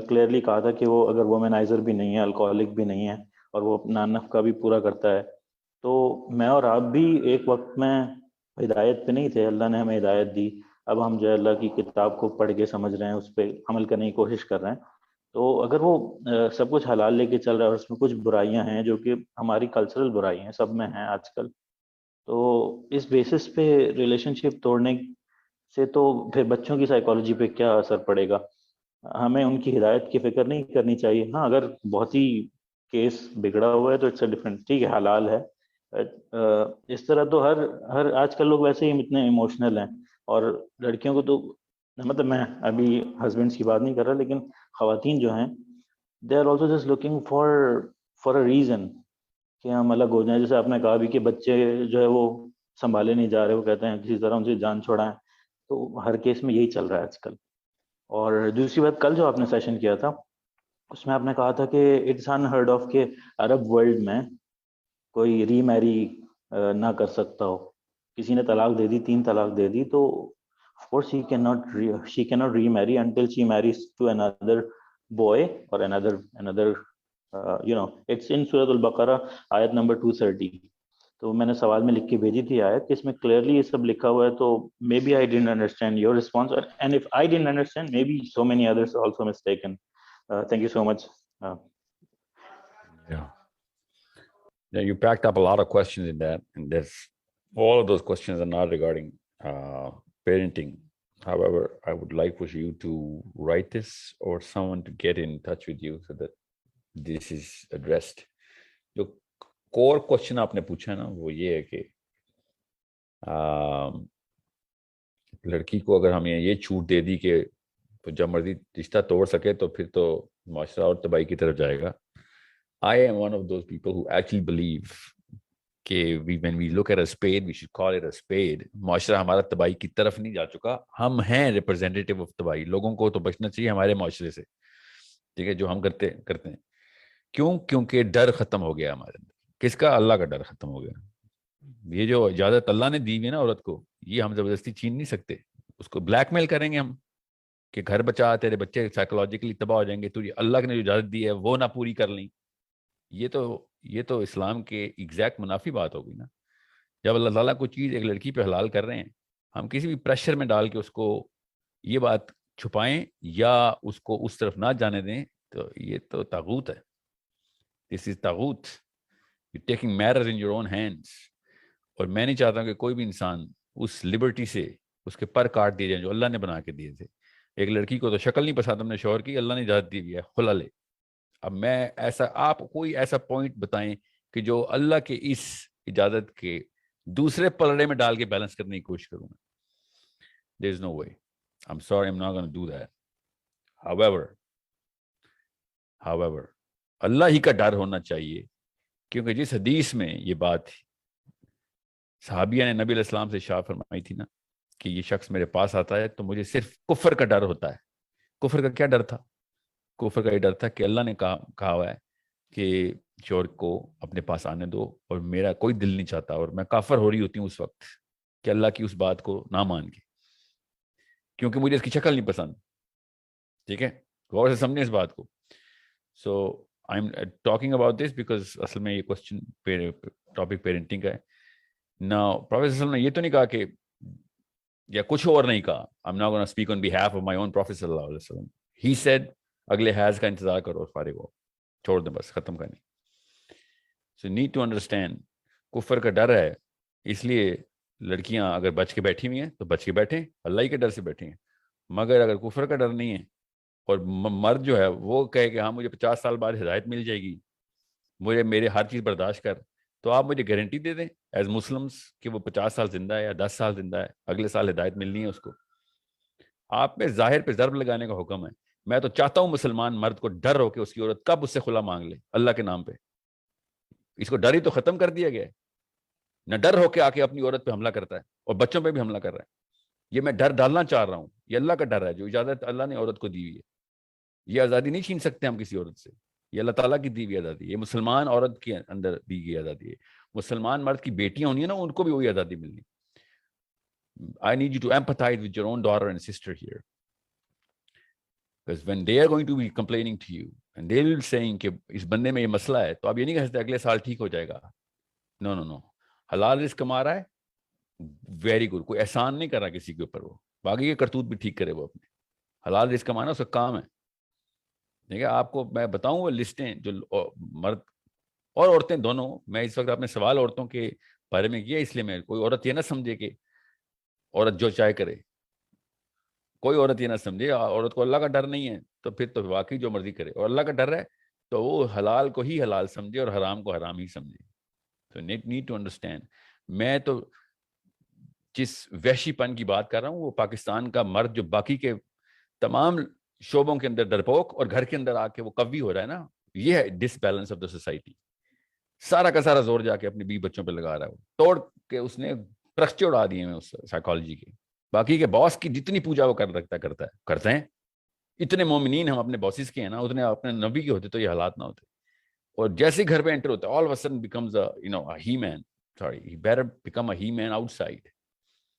کلیئرلی کہا تھا کہ وہ اگر وومنائزر بھی نہیں ہے, الکوہولک بھی نہیں ہے, اور وہ اپنا نفقہ بھی پورا کرتا ہے. تو میں اور آپ بھی ایک وقت میں ہدایت پہ نہیں تھے, اللہ نے ہمیں ہدایت دی, اب ہم جو ہے اللہ کی کتاب کو پڑھ کے سمجھ رہے ہیں, اس پہ عمل کرنے کی کوشش کر رہے ہیں. تو اگر وہ سب کچھ حلال لے کے چل رہا ہے اور اس میں کچھ برائیاں ہیں جو کہ ہماری کلچرل برائی ہیں, سب میں ہیں آج کل, تو اس بیسس پہ ریلیشن شپ توڑنے سے تو پھر بچوں کی سائیکالوجی پہ کیا اثر پڑے گا؟ ہمیں ان کی ہدایت کی فکر نہیں کرنی چاہیے. ہاں اگر بہت ہی کیس بگڑا ہوا ہے تو اٹس اے ڈفرنٹ, ٹھیک ہے حلال ہے. اس طرح تو ہر آج کل لوگ ویسے ہی اتنے ایموشنل ہیں, اور لڑکیوں کو تو, مطلب میں ابھی ہسبینڈس کی بات نہیں کر رہا, لیکن خواتین جو ہیں they are also just looking for a reason کہ ہم الگ ہو جائیں. جیسے آپ نے کہا بھی کہ بچے جو ہے وہ سنبھالے نہیں جا رہے, وہ کہتے ہیں کسی طرح ان سے جان چھوڑائیں. تو ہر کیس میں یہی چل رہا ہے آج کل. اور دوسری بات, کل جو آپ نے سیشن کیا تھا اس میں آپ نے کہا تھا کہ اٹس انہرڈ آف کہ عرب ورلڈ میں کوئی ری میری نہ کر سکتا ہو. کسی نے طلاق دے دی, 3 طلاق دے دی, تو of course she cannot remarry until she marries to another boy or another it's in Surah Al-Baqarah ayat number 230. تو میں نے سوال میں لکھ کے بھیجی تھی آیت کہ اس میں کلیئرلی یہ سب لکھا ہوا ہے. تو maybe I didn't understand your response, and if I didn't understand, maybe so many others also mistaken. Thank you so much. Yeah. Yeah, you packed up a lot of questions in that, and all of those questions are not regarding parenting. However, I would like for you to write this or someone to get in touch with you so that this is addressed. جو کور question آپ نے پوچھا نا وہ یہ ہے کہ لڑکی کو اگر ہم یہ چھوٹ دے دی کہ جب مرضی رشتہ توڑ سکے تو پھر تو معاشرہ اور تباہی کی طرف جائے گا. I am one of those people who actually believe کہ when we look at a spade, we should call it a spade. معاشرہ ہمارا تباہی کی طرف نہیں جا چکا, ہم ہیں ریپرزینٹیٹیو آف تباہی. لوگوں کو تو بچنا چاہیے ہمارے معاشرے سے, ٹھیک ہے, جو ہم کرتے ہیں. کیوں؟ کیونکہ ڈر ختم ہو گیا ہمارے اندر. کس کا؟ اللہ کا ڈر ختم ہو گیا. یہ جو اجازت اللہ نے دی ہوئی ہے نا عورت کو, یہ ہم زبردستی چھین نہیں سکتے. اس کو بلیک میل کریں گے ہم کہ گھر بچا, تیرے بچے سائیکولوجیکلی تباہ ہو جائیں گے, تو اللہ نے جو اجازت دی ہے وہ نہ پوری کر لیں. یہ تو اسلام کے ایگزیکٹ منافی بات ہو گئی نا. جب اللہ تعالیٰ کوئی چیز ایک لڑکی پہ حلال کر رہے ہیں, ہم کسی بھی پریشر میں ڈال کے اس کو یہ بات چھپائیں یا اس کو اس طرف نہ جانے دیں, تو یہ تو طاغوت ہے. دس از طاغوت. You taking matters in your own hands. اور میں نہیں چاہتا ہوں کہ کوئی بھی انسان اس لبرٹی سے اس کے پر کاٹ دیے جائیں جو اللہ نے بنا کے دیے تھے. ایک لڑکی کو تو شکل نہیں پسند اپنے شوہر کی, اللہ نے اجازت دی ہوئی ہے, خلا لے. اب میں آپ کوئی ایسا پوائنٹ بتائیں کہ جو اللہ کے اس اجازت کے دوسرے پلڑے میں ڈال کے بیلنس کرنے کی کوشش کروں گا. There is no way. I'm sorry, I'm not going to do that. However, اللہ ہی کا ڈر ہونا چاہیے, کیونکہ جس حدیث میں یہ بات صحابیہ نے نبی علیہ السلام سے شاہ فرمائی تھی نا کہ یہ شخص میرے پاس آتا ہے تو مجھے صرف کفر کا ڈر ہوتا ہے. کفر کا کیا ڈر تھا؟ کفر کا یہ ڈر تھا کہ اللہ نے کہا ہوا ہے کہ شوہر کو اپنے پاس آنے دو, اور میرا کوئی دل نہیں چاہتا, اور میں کافر ہو رہی ہوتی ہوں اس وقت کہ اللہ کی اس بات کو نہ مان کے, کیونکہ مجھے اس کی شکل نہیں پسند. ٹھیک ہے, غور سے سمجھیں اس بات کو. So I am talking about this because اصل میں یہ کوشچن ٹاپک پیرنٹنگ کا ہے. نا پروفیسر صلی اللہ علیہ وسلم نے یہ تو نہیں کہا کہ, یا کچھ اور نہیں کہا. I'm not going to speak on behalf of my own Prophet صلی اللہ علیہ وسلم. He said اگلے حیض کا انتظار کرو اور فارغ ہو, چھوڑ دیں, بس ختم کریں. So need to understand, کفر کا ڈر ہے, اس لیے لڑکیاں اگر بچ کے بیٹھی ہوئی ہیں تو بچ کے بیٹھیں, اللہ ہی کے ڈر سے بیٹھیں ہیں. مگر اگر کفر کا ڈر نہیں ہے اور مرد جو ہے وہ کہے کہ ہاں مجھے 50 سال بعد ہدایت مل جائے گی, میرے ہر چیز برداشت کر, تو آپ مجھے گارنٹی دے دیں ایز مسلمس کہ وہ 50 سال زندہ ہے یا 10 سال زندہ ہے, اگلے سال ہدایت ملنی ہے اس کو. آپ پہ ظاہر پہ ضرب لگانے کا حکم ہے. میں تو چاہتا ہوں مسلمان مرد کو ڈر ہو کہ اس کی عورت کب اس سے خلا مانگ لے اللہ کے نام پہ. اس کو ڈر ہی تو ختم کر دیا گیا ہے. نہ ڈر ہو کے آ کے اپنی عورت پہ حملہ کرتا ہے اور بچوں پہ بھی حملہ کر رہا ہے. یہ میں ڈر ڈالنا چاہ رہا ہوں, یہ اللہ کا ڈر ہے جو اجازت اللہ نے عورت کو دی ہوئی ہے. یہ آزادی نہیں چھین سکتے ہم کسی عورت سے, یہ اللہ تعالیٰ کی دی ہوئی آزادی. یہ مسلمان عورت کے اندر دی گئی آزادی ہے. مسلمان مرد کی بیٹیاں ہونی ہیں نا, ان کو بھی وہی آزادی ملنی. I need you to empathize with your own daughter and sister here. Because when they are going to be complaining to you and they will be saying کہ اس بندے میں یہ مسئلہ ہے, تو آپ یہ نہیں کہہ سکتے اگلے سال ٹھیک ہو جائے گا. نو, حلال رزق کما رہا ہے, ویری گڈ, کوئی احسان نہیں کر رہا کسی کے اوپر. وہ باقی کے کرتوت بھی ٹھیک کرے, وہ اپنے حلال رزق کمانا اس کا کام ہے. ٹھیک ہے, آپ کو میں بتاؤں وہ لسٹیں جو مرد اور عورتیں دونوں. میں اس وقت اپنے سوال عورتوں کے بارے میں کیا, اس لیے میں کوئی عورت یہ نہ سمجھے کہ عورت جو چاہے کرے. کوئی عورت یہ نہ سمجھے عورت کو اللہ کا ڈر نہیں ہے تو پھر تو واقعی جو مرضی کرے, اور اللہ کا ڈر ہے تو وہ حلال کو ہی حلال سمجھے اور حرام کو حرام ہی سمجھے. تو نیڈ ٹو انڈرسٹینڈ. میں تو جس وحشی پن کی بات کر رہا ہوں وہ پاکستان کا مرد جو باقی کے تمام شعبوں کے اندر ڈرپوک اور گھر کے اندر آ کے وہ قوی ہو رہا ہے نا, یہ ہے ڈس بیلنس آف دا سوسائٹی. سارا کا سارا زور جا کے اپنی بیوی بچوں پہ لگا رہا ہے, وہ توڑ کے اس نے پرخچے اڑا دیے ہیں اس سائیکالوجی کے. باقی کے باس کی جتنی پوجا وہ کرتے ہیں. اتنے مومنین ہم اپنے باسز کے ہیں نا, اتنے اپنے نبی کے ہوتے تو یہ حالات نہ ہوتے. اور جیسے گھر پہ انٹر ہوتا ہے all of a sudden becomes a he man. sorry, he better become a he-man outside.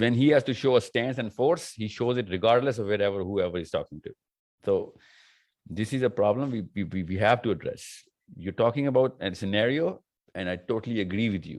when he has to show a stance and force, he shows it regardless of whoever he's talking to. So this is a problem we have to address. You're talking about a scenario, and I totally agree with you.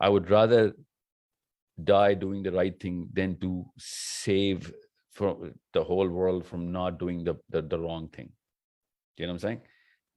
I would rather die doing the right thing than to save from the whole world from not doing the wrong thing. You know what I'm saying?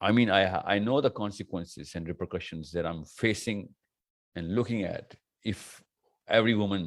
I mean, I know the consequences and repercussions that I'm facing and looking at if every woman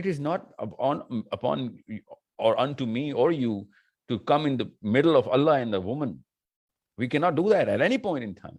it is not upon or unto me or you to come in the middle of Allah and the woman. We cannot do that at any point in time.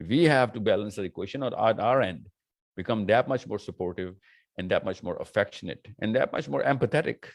We have to balance the equation or at our end become that much more supportive and that much more affectionate and that much more empathetic,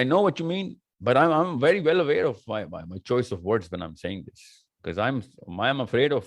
I know what you mean, but I'm very well aware of my choice of words when I'm saying this, because I'm afraid of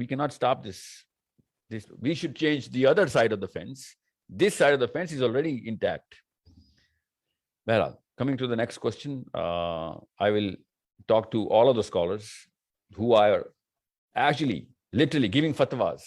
we cannot stop this. We should change the other side of the fence. This side of the fence is already intact. Well, coming to the next question, I will talk to all of the scholars who are actually literally giving fatwas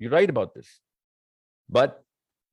You write about this. But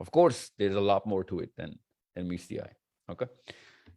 Of course, there is a lot more to it than meets the eye. Okay.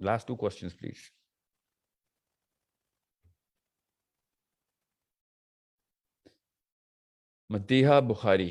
Last 2 questions, please. Madiha Bukhari,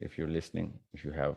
if you're listening, if you have,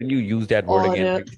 Can you use that word again?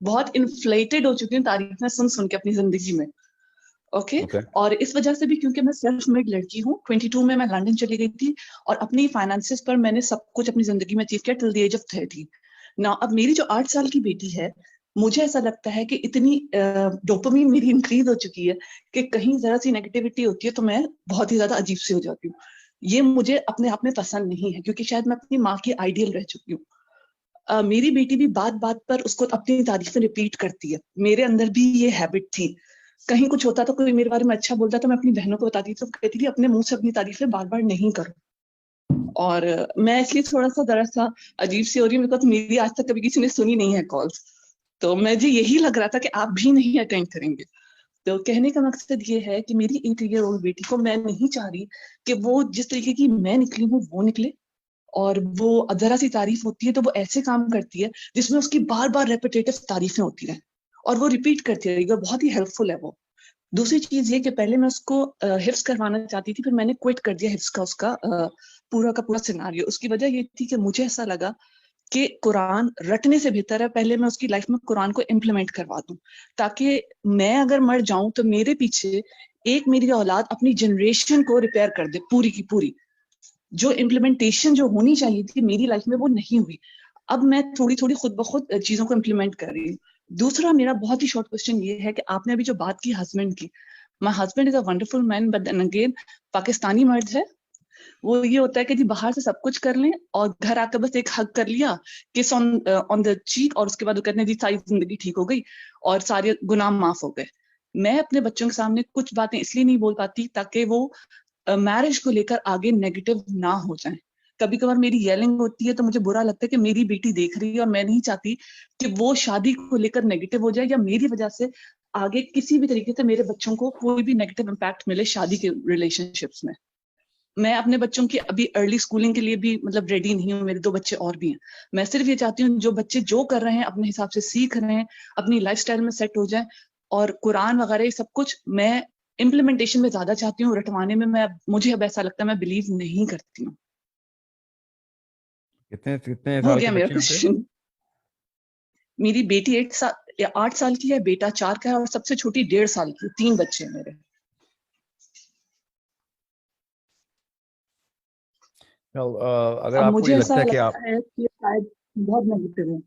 بہت inflated ہو چکی ہوں تعریفیں سن سن کے اپنی زندگی میں. Okay اور اس وجہ سے بھی کیونکہ میں سیلف میڈ لڑکی ہوں, 22 میں میں لنڈن چلی گئی تھی اور اپنی فائنانسز پر میں نے سب کچھ اپنی زندگی میں اچیو کیا ٹل دی ایج آف 30. نا اب میری جو 8 سال کی بیٹی ہے, مجھے ایسا لگتا ہے کہ اتنی ڈوپامین میری انکریز ہو چکی ہے کہ کہیں ذرا سی نیگیٹیوٹی ہوتی ہے تو میں بہت ہی زیادہ عجیب سی ہو جاتی ہوں. یہ مجھے اپنے آپ میں پسند نہیں ہے کیونکہ شاید میں اپنی ماں کی آئیڈیل رہ چکی ہوں. میری بیٹی بھی بات بات پر اس کو اپنی تعریفیں ریپیٹ کرتی ہے. میرے اندر بھی یہ ہیبٹ تھی, کہیں کچھ ہوتا تو کوئی میرے بارے میں اچھا بولتا تو میں اپنی بہنوں کو بتاتی تو کہتی تھی اپنے منہ سے اپنی تعریفیں بار بار نہیں کرو. اور میں اس لیے تھوڑا سا دراصل عجیب سی ہو رہی ہوں because میری آج تک کبھی کسی نے سنی نہیں ہے کالز, تو مجھے یہی لگ رہا تھا کہ آپ بھی نہیں اٹینڈ کریں گے. تو کہنے کا مقصد یہ ہے کہ میری 8 ایئر اولڈ بیٹی کو میں نہیں چاہ رہی کہ وہ جس طریقے کی میں نکلی ہوں وہ نکلے, اور وہ ذرا سی تعریف ہوتی ہے تو وہ ایسے کام کرتی ہے جس میں اس کی بار بار ریپیٹیٹو تعریفیں ہوتی ہیں اور وہ ریپیٹ کرتی رہے گی, بہت ہی ہیلپ فل ہے وہ. دوسری چیز یہ کہ پہلے میں اس کو حفظ کروانا چاہتی تھی, پھر میں نے کوئٹ کر دیا حفظ کا اس کا پورا سیناریو. اس کی وجہ یہ تھی کہ مجھے ایسا لگا کہ قرآن رٹنے سے بہتر ہے پہلے میں اس کی لائف میں قرآن کو امپلیمنٹ کروا دوں, تاکہ میں اگر مر جاؤں تو میرے پیچھے ایک میری اولاد اپنی جنریشن کو ریپیئر کر دے پوری کی پوری. جو امپلیمنٹیشن جو ہونی چاہیے تھی میری لائف میں وہ نہیں ہوئی. اب میں تھوڑی تھوڑی خود بخود چیزوں کو امپلیمنٹ کر رہی ہوں. دوسرا میرا بہت ہی شارٹ کوشچن یہ ہے کہ آپ نے ابھی جو بات کی ہسبینڈ کی, my husband is a wonderful man but then again Pakistani مرد ہے. وہ یہ ہوتا ہے کہ جی باہر سے سب کچھ کر لیں اور گھر آ کر بس ایک حگ کر لیا کس آن دا چیک, اور اس کے بعد وہ کہتے ہیں جی ساری زندگی ٹھیک ہو گئی اور سارے گناہ معاف ہو گئے. میں اپنے بچوں کے سامنے کچھ باتیں اس لیے نہیں بول پاتی تاکہ وہ میرج کو لے کر آگے نیگیٹو نہ ہو جائیں. کبھی کبھار میری یلنگ ہوتی ہے تو مجھے برا لگتا ہے کہ میری بیٹی دیکھ رہی ہے اور میں نہیں چاہتی کہ وہ شادی کو لے کر نیگیٹو ہو جائے یا میری وجہ سے آگے کسی بھی طریقے سے میرے بچوں کو کوئی بھی نیگیٹو امپیکٹ ملے شادی کے ریلیشن شپس میں. میں اپنے بچوں کی ابھی ارلی اسکولنگ کے لیے بھی مطلب ریڈی نہیں ہوں, میرے 2 بچے اور بھی ہیں. میں صرف یہ چاہتی ہوں جو بچے جو کر رہے ہیں اپنے حساب سے سیکھ رہے ہیں, اپنی لائف اسٹائل میں سیٹ ہو جائیں, اور قرآن وغیرہ یہ سب کچھ میں امپلیمنٹیشن میں زیادہ چاہتی ہوں, رٹوانے میں مجھے اب ایسا لگتا ہے میں بلیو نہیں کرتی ہوں. کتنے ہو سال گیا کے میرا بچے ہیں کوشچن. میری بیٹی 8 سال کی ہے, بیٹا 4 کا ہے اور سب سے چھوٹی 1.5 سال کی. 3 بچے ہیں میرے. اگر اب آپ کو مجھے یہ ایسا لگتا ہے کہ لگتا ہے کہ شاید بہت نیگیٹو ہوں,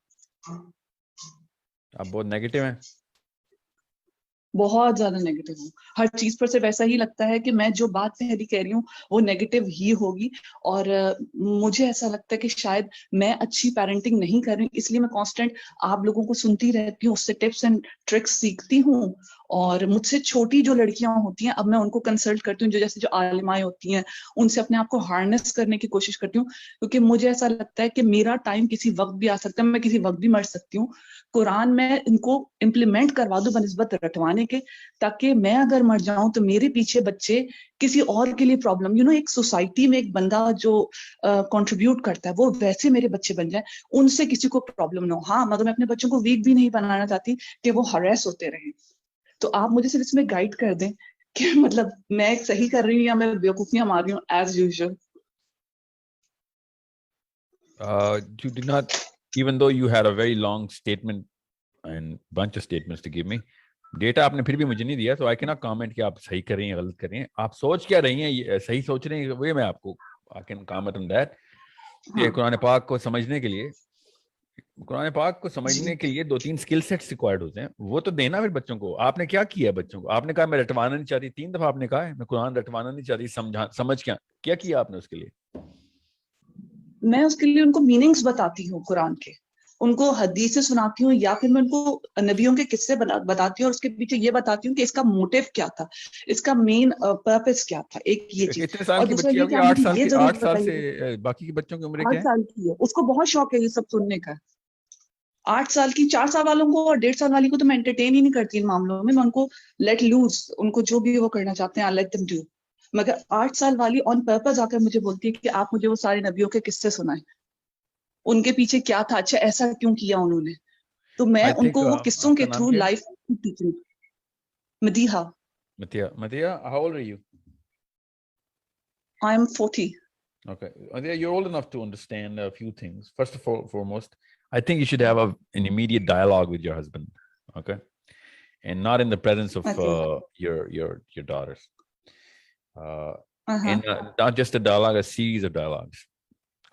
آپ بہت نیگیٹو ہیں, بہت زیادہ نیگیٹو ہوں. ہر چیز پر سے ویسا ہی لگتا ہے کہ میں جو بات پہلی کہہ رہی ہوں وہ نیگیٹو ہی ہوگی, اور مجھے ایسا لگتا ہے کہ شاید میں اچھی پیرنٹنگ نہیں کر رہی ہوں, اس لیے میں کانسٹنٹ آپ لوگوں کو سنتی رہتی ہوں, اس سے ٹپس اینڈ ٹرکس سیکھتی ہوں. اور مجھ سے چھوٹی جو لڑکیاں ہوتی ہیں اب میں ان کو کنسلٹ کرتی ہوں, جو عالمائیں ہوتی ہیں ان سے اپنے آپ کو ہارنس کرنے کی کوشش کرتی ہوں, کیونکہ مجھے ایسا لگتا ہے کہ میرا ٹائم کسی وقت بھی آ سکتا ہے, میں کسی وقت بھی مر سکتی ہوں. قرآن میں ان کو امپلیمنٹ کروا دوں بنسبت رٹوانے کے, تاکہ میں اگر مر جاؤں تو میرے پیچھے بچے کسی اور کے لیے پرابلم, ایک سوسائٹی میں ایک بندہ جو کنٹریبیوٹ کرتا ہے وہ ویسے میرے بچے بن جائیں, ان سے کسی کو پرابلم نہ ہو. ہاں مگر میں اپنے بچوں کو ویک بھی نہیں بنانا چاہتی کہ وہ ہریس ہوتے رہیں. تو آپ مجھے صرف اس میں گائیڈ کر دیں کہ مطلب میں صحیح کر رہی ہوں یا میں بیوقوفیاں مار رہی ہوں as usual. You did not, even though you had a very long statement and bunch of statements to give me, data آپ نے پھر بھی مجھے نہیں دیا, تو آئی کین ناٹ کامنٹ کہ آپ صحیح کر رہی ہیں غلط کر رہی ہیں. آپ سوچ کیا رہی ہیں, صحیح سوچ رہی ہیں وہ میں آپ کو I can comment on that. کہ قرآن پاک کو سمجھنے کے لیے, قرآن پاک کو سمجھنے کے لیے 2-3 اسکل سیٹس ریکوائرڈ ہوتے ہیں, وہ تو دینا پھر بچوں کو. آپ نے کیا کیا بچوں کو؟ آپ نے کہا میں رٹوانا نہیں چاہتی, 3 دفعہ آپ نے کہا ہے میں قرآن رٹوانا نہیں چاہتی, سمجھ کیا آپ نے اس کے لیے؟ میں اس کے لیے ان کو میننگز بتاتی ہوں قرآن کے, ان کو حدیثیں سناتی ہوں, یا پھر میں ان کو نبیوں کے قصے بتاتی ہوں اور اس کے پیچھے یہ بتاتی ہوں کہ اس کا موٹیو کیا تھا, اس کا مین پرپس کیا تھا. ایک یہ چیز. کتنے سال اور کی دوسرا بچی یہ ہوگی؟ کہ آپ 8 مجھے سال یہ کی. ضرور 8 سال بتائیے. سے باقی کے بچوں کی عمریں 8 کیا ہیں؟ سال کی ہے, اس کو بہت شوق ہے یہ سب سننے کا. 8 سال کی, 4 سال والوں کو اور 1.5 سال والی کو تو میں انٹرٹین ہی نہیں کرتی ان معاملوں میں ان کو لیٹ لوز, ان کو جو بھی وہ کرنا چاہتے ہیں I let them do. مگر 8 سال والی آن پرپز آ کر مجھے بولتی ہے کہ آپ مجھے وہ سارے نبیوں کے قصے سنائیں, ان کے پیچھے کیا تھا, اچھا ایسا کیوں کیا انہوں نے. تو میں I ان think کو وہ آپ قصوں کا کے نام تھرو کیا ہے؟ Life teaching. Madiha. Matiya, how old are you? I am 40. Okay, you're old enough to understand a few things. First of all, foremost, I think you should have an immediate dialogue with your husband, okay, and not in the presence of Okay. your daughters, Uh-huh. and not just a dialogue, a series of dialogues.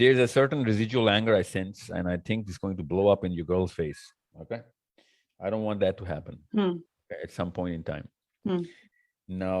There's a certain residual anger I sense, and I think it's going to blow up in your girl's face. Okay, I don't want that to happen at some point in time. Now,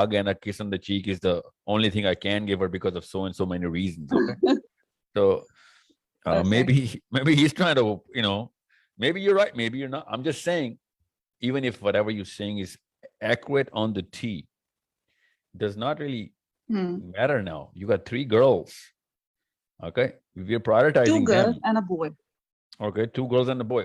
hug and a kiss on the cheek is the only thing I can give her because of so and so many reasons. Okay, so Okay. maybe he's trying to, maybe you're right, maybe you're not. I'm just saying, even if whatever you're saying is accurate on the T, does not really matter now. You got 3 girls. Okay, we're prioritizing 2 girls them. and a boy. Okay, 2 girls and a boy.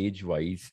age wise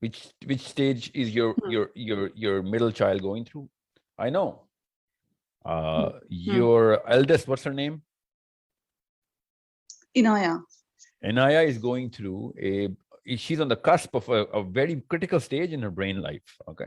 Which stage is your middle child going through? I know. Your eldest, what's her name? Inaya. Anaya is going through she's on the cusp of a very critical stage in her brain life. Okay.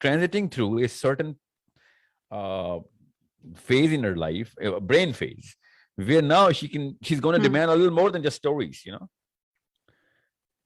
transiting through a certain phase in her life, a brain phase, where now she's going to demand a little more than just stories,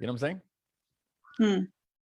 you know what I'm saying?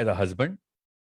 as a husband,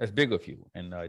That's big of you, and I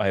I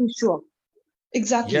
to show. Exactly.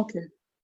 Okay.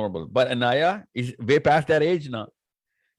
normal. But Anaya is way past that age now.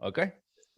Okay.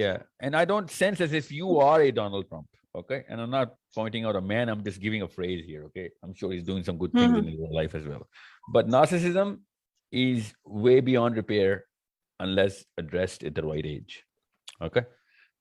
Yeah, and I don't sense as if you are a Donald Trump. Okay, and I'm not pointing out a man, I'm just giving a phrase here. Okay, I'm sure he's doing some good things in his life as well. But narcissism is way beyond repair unless addressed at the right age. Okay,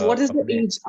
So what is the age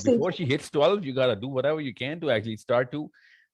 is before she hits 12, you gotta do whatever you can to actually start to.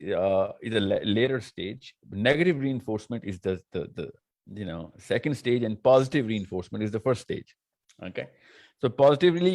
a later stage. Negative reinforcement is the second stage, and positive reinforcement is the first stage. Okay, so positively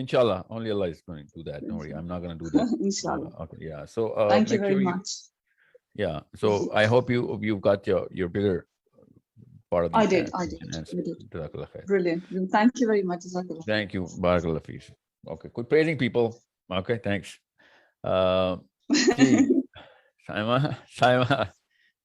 Inshallah, only Allah is going to do that. Don't worry, I'm not going to do that. Inshallah. Okay, yeah. So thank you very much. Yeah. So I hope you've got your bigger part of the I entire did. conversation. And Jazakallah khair. Brilliant. Thank you very much. Jazakallah. Thank you. Barakallah fees. Okay, quit praising people. Okay, thanks.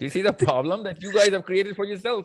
This is a problem that you guys have created for yourself.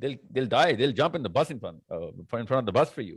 They'll die, they'll jump in the bus in front of the bus for you.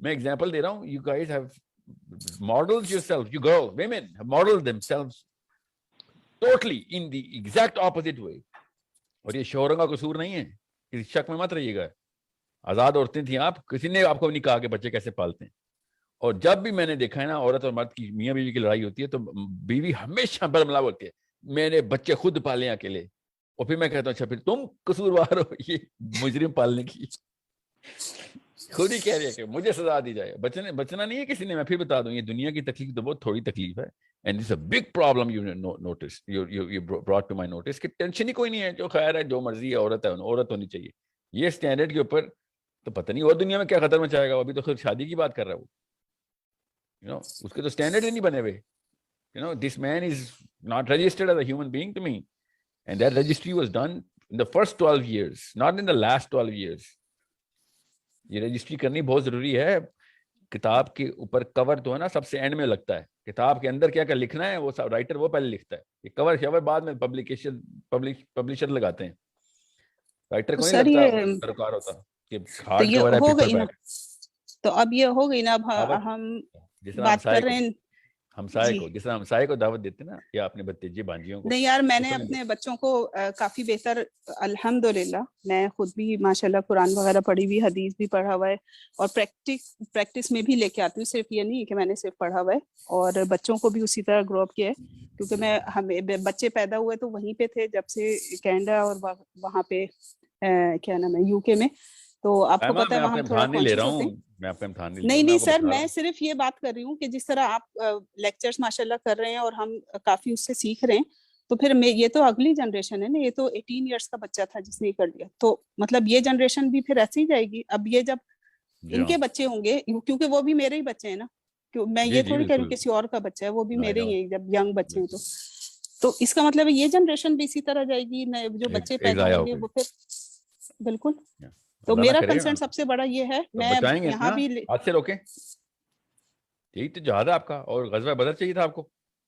میں example دے رہا ہوں. You guys have modeled yourself, you girls, women have modeled themselves totally in the exact opposite way. اور یہ شوہروں کا قصور نہیں ہے, کسی شک میں مت رہیے گا. آزاد عورتیں تھیں آپ, کسی نے آپ کو نہیں کہا کہ بچے کیسے پالتے ہیں. اور جب بھی میں نے دیکھا ہے نا عورت اور مرد کی, میاں بیوی کی لڑائی ہوتی ہے, تو بیوی ہمیشہ برملا بولتی ہے میں نے بچے خود پالے ہیں اکیلے. اور پھر میں کہتا ہوں اچھا پھر تم قصوروار ہو یہ مجرم پالنے کی. خود ہی کہہ رہی ہے کہ مجھے سزا دی جائے. بچنا نہیں ہے کسی نے. میں پھر بتا دوں, یہ دنیا کی تکلیف تو بہت تھوڑی تکلیف ہے. And it's a big problem you notice, you brought to my notice, کہ ٹینشن ہی کوئی نہیں ہے, جو خیر ہے جو مرضی ہے, عورت ہے عورت ہونی چاہیے. یہ اسٹینڈرڈ کے اوپر تو پتہ نہیں اور دنیا میں کیا خطر مچائے گا. ابھی تو خود شادی کی بات کر رہا ہے وہ, اس کے تو اسٹینڈرڈ ہی نہیں بنے ہوئے. This man is not registered as a human being to me, and that registry was done in the first 12 years, not in the last 12 years. یہ رجسٹری کرنی بہت ضروری ہے. کتاب کے اوپر کور تو ہے نا سب سے اینڈ میں لگتا ہے, کتاب کے اندر کیا کیا لکھنا ہے وہ رائٹر وہ پہلے لکھتا ہے. یہ کور شور بعد میں پبلشر لگاتے ہیں. رائٹر کو نہیں لگتا درکار ہوتا کہ ہارڈ کور ہے پیپر بیک. تو اب یہ ہو گئی نا, اب ہم بات کر رہے ہیں ہمسائے کو, جس طرح ہمسائے کو دعوت دیتے نا, یا اپنے بھتیجے بھانجیوں کو. نہیں یار, میں نے اپنے بچوں کو کافی بہتر, الحمدللہ میں خود بھی ماشاءاللہ قرآن وغیرہ پڑھی ہوئی, حدیث بھی پڑھا ہوا ہے, اور پریکٹس میں بھی لے کے آتی ہوں. صرف یہ نہیں کہ میں نے صرف پڑھا ہوا ہے, اور بچوں کو بھی اسی طرح گرو اپ کیا ہے. کیونکہ ہمیں بچے پیدا ہوئے تو وہیں پہ تھے جب سے کینیڈا اور وہاں پہ کیا نام ہے UK میں. تو آپ کو پتا ہے وہاں تھوڑا کانشیس ہوتے ہیں. نہیں سر, میں صرف یہ بات کر رہی ہوں کہ جس طرح آپ لیکچرز ماشاءاللہ کر رہے ہیں اور ہم کافی اس سے سیکھ رہے ہیں, تو پھر یہ تو اگلی جنریشن ہے نا. یہ تو 18 ایئرس کا بچہ تھا جس نے یہ کر دیا, تو مطلب یہ جنریشن بھی پھر ایسے ہی جائے گی. اب یہ جب ان کے بچے ہوں گے, کیونکہ وہ بھی میرے ہی بچے ہیں نا, میں یہ تھوڑی کہہ رہی ہوں کسی اور کا بچہ ہے, وہ بھی میرے ہی ہیں جب ینگ بچے ہیں. تو اس کا مطلب یہ جنریشن بھی اسی طرح جائے گی, جو بچے پیدا ہوں گے وہ پھر بالکل. تو میرا کنسرن سب سے بڑا یہ ہے, میں یہاں بھی ہاتھ سے روکیں. یہی تو جہاد ہے آپ کا, اور غزوہ بدر چاہیے تھا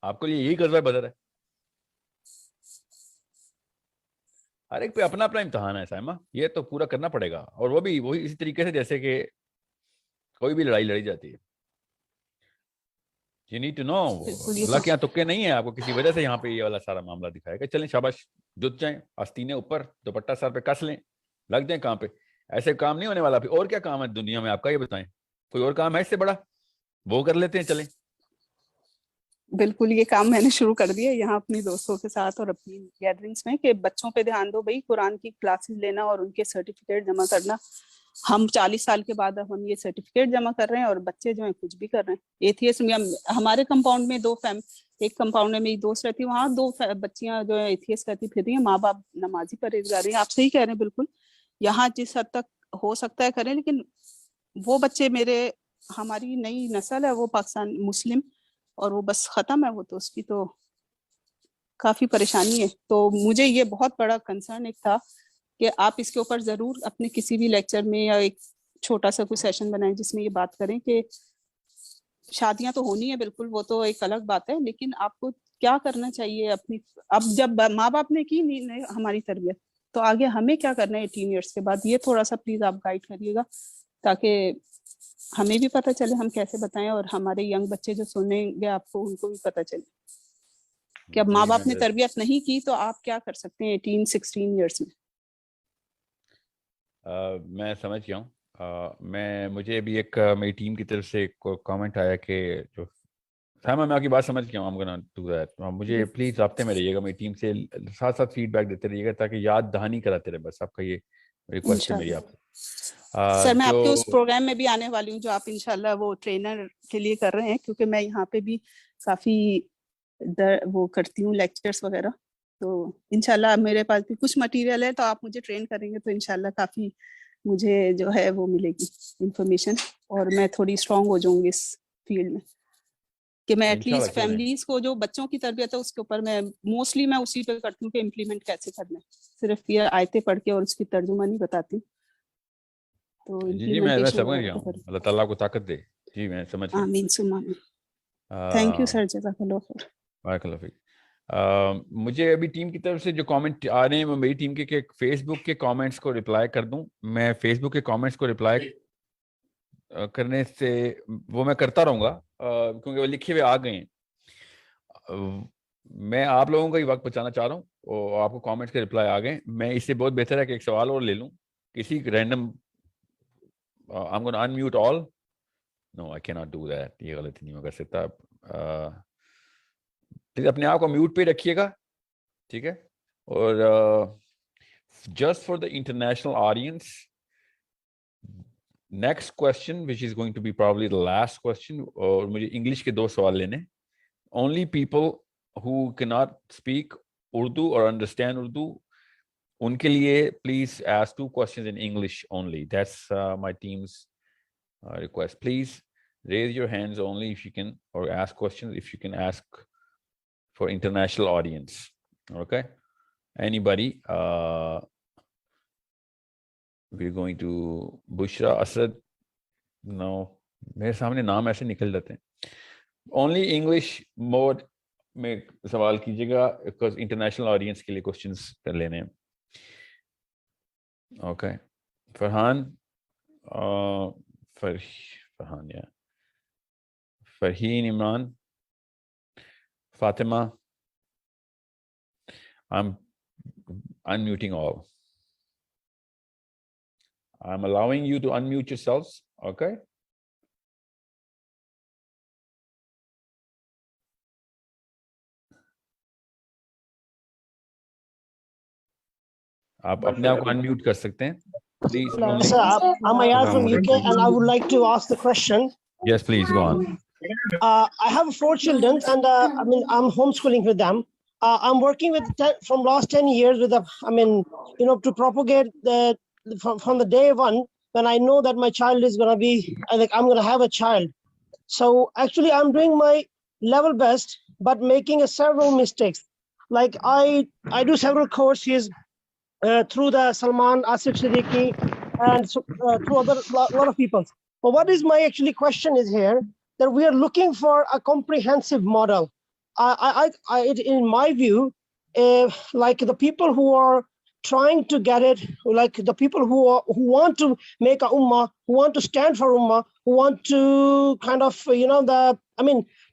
آپ کو یہی غزوہ بدر ہے. ہر ایک پہ اپنا اپنا امتحان ہے سائمہ, یہ تو پورا کرنا پڑے گا. اور وہ بھی وہی اسی طریقے سے جیسے کہ کوئی بھی لڑائی لڑی جاتی ہے. You need to know, اللہ کے یہاں تکے نہیں ہیں. آپ کو کسی وجہ سے یہاں پہ یہ والا سارا معاملہ دکھائے گا. چلیں شاباش, جت جائیں, آستینے اوپر, دوپٹہ سر پہ کس لیں, لگ جائیں کام پہ. ایسے کام نہیں ہونے والا. پھر اور کیا کام ہے دنیا میں آپ کا, یہ بتائیں. کوئی اور کام ہے اس سے بڑا, وہ کر لیتے ہیں. چلیں بالکل, یہ کام میں نے شروع کر دیا یہاں اپنی دوستوں کے ساتھ اور اپنی گیدرنگس میں, کہ بچوں پہ دھیان دو بھائی. قرآن کی کلاسز لینا اور ان کے سرٹیفکیٹ جمع کرنا. ہم 40 سال کے بعد اب ہم یہ سرٹیفکیٹ جمع کر رہے ہیں, اور بچے جو ہیں کچھ بھی کر رہے ہیں. ایتھیسٹ ہمارے کمپاؤنڈ میں ایک کمپاؤنڈ میں میری دوست رہتی, وہاں 2 بچیاں جو ہے ایتھیسٹ رہتی پھر رہی ہیں. ماں باپ نمازی پرہیزگار ہیں. آپ صحیح کہہ رہے ہیں بالکل. یہاں جس حد تک ہو سکتا ہے کریں, لیکن وہ بچے ہماری نئی نسل ہے, وہ پاکستان مسلم, اور وہ بس ختم ہے وہ, تو اس کی تو کافی پریشانی ہے. تو مجھے یہ بہت بڑا کنسرن ایک تھا کہ آپ اس کے اوپر ضرور اپنے کسی بھی لیکچر میں یا ایک چھوٹا سا کوئی سیشن بنائیں جس میں یہ بات کریں کہ شادیاں تو ہونی ہے بالکل, وہ تو ایک الگ بات ہے, لیکن آپ کو کیا کرنا چاہیے اپنی. اب جب ماں باپ نے کی نہیں ہماری تربیت, تو آگے ہمیں کیا کرنا ہے 18 ایئرس کے بعد. یہ تھوڑا سا پلیز آپ گائیڈ کریے گا, تاکہ ہمیں بھی پتہ چلے ہم کیسے بتائیں, اور ہمارے ینگ بچے جو سنیں گے آپ کو, ان کو بھی پتہ چلے کہ اب ماں باپ نے تربیت نہیں کی تو آپ کیا کر سکتے ہیں 18-16 ایئرس میں. میں سمجھ گیا ہوں. مجھے بھی ایک میری ٹیم کی طرف سے ایک کامنٹ آیا کہ جو سائمہ, میں آپ کی بات سمجھ گیا ہوں. مجھے پلیز رابطے میں رہیے گا, میری ٹیم سے ساتھ ساتھ فیڈ بیک دیتے رہیے گا, تاکہ یاد دہانی کراتے رہے. بس آپ کا یہ ریکویسٹ ہے میری آپ سے. سر میں آپ کے اس پروگرام میں بھی آنے والی ہوں جو آپ انشاءاللہ وہ ٹرینر کے لیے کر رہے ہیں, کیونکہ میں یہاں پہ بھی کافی وہ کرتی ہوں لیکچرز وغیرہ. تو انشاءاللہ میرے پاس بھی کچھ مٹیریل ہے, تو آپ مجھے ٹرین کریں گے تو انشاءاللہ کافی مجھے جو ہے وہ ملے گی انفارمیشن, اور میں تھوڑی اسٹرانگ ہو جاؤں گی اس فیلڈ میں, کہ میں ایٹ لیسٹ فیملیز کو جو بچوں کی تربیت ہے اس کے اوپر میں موسٹلی میں اسی پہ کرتی ہوں کہ امپلیمنٹ کیسے کرنا ہے. صرف یہ آیتیں پڑھ کے اور اس کی ترجمہ نہیں بتاتی. تو جی میں سمجھ گیا ہوں, اللہ تعالیٰ کو طاقت دے. جی میں سمجھ گیا. آمین ثم آمین. تھینک یو سر, جزاک اللہ خیر. بارک اللہ فیک. مجھے ابھی ٹیم کی طرف سے جو کامنٹ آ رہے ہیں وہ میری ٹیم کے کہ فیس بک کے کامنٹس کو رپلائی کر دوں. میں فیس بک کے کامنٹس کو رپلائی کرنے سے وہ میں کرتا رہوں گا کیونکہ وہ لکھے ہوئے آ گئے ہیں. میں آپ لوگوں کا ہی وقت بچانا چاہ رہا ہوں اور آپ کو کامنٹس کے رپلائی آ گئے. میں اس سے بہت بہتر ہے کہ ایک سوال اور لے لوں کسی random. I'm going to unmute all. No, I cannot do that. یہ غلطی نہیں میں کر سکتا. پلیز اپنے آپ کو میوٹ پہ رکھیے گا, ٹھیک ہے. اور just for the international audience, next question, which is going to be probably the last question, اور مجھے انگلش کے 2 سوال لینے. Only people who cannot speak Urdu or understand Urdu, ان کے لیے please ask 2 questions in English only. That's my team's request. Please raise your hands only if you can, or ask questions if you can ask for international audience. Okay? Anybody? We're going to Bushra Asad. No, میرے سامنے نام ایسے نکل جاتے ہیں. Only English mode میں سوال کیجیے گا because international audience کے لیے questions کر لینے ہیں. Okay. Farhan, Farhan, yeah. Farheen Imran, Fatima. I'm unmuting all. I'm allowing you to unmute yourselves. Okay. آپ اپنے آپ کو انمیوٹ کر سکتے ہیں. Please. Sir, I'm Ayaz from UK and I would like to ask the question. Yes, please go on. I have 4 children and I'm homeschooling with them. I'm working with from last 10 years with to propagate from the day one when I know that my child is going to be, I'm going to have a child. So actually I'm doing my level best, but making several mistakes. Like I do several courses through the Salman, Asif Siddiqui, and through a lot of people. But what is my actually question is here that we are looking for a comprehensive model. In my view, like the people who are trying to get it, like the people who want to make a ummah, who want to stand for ummah, who want to kind of,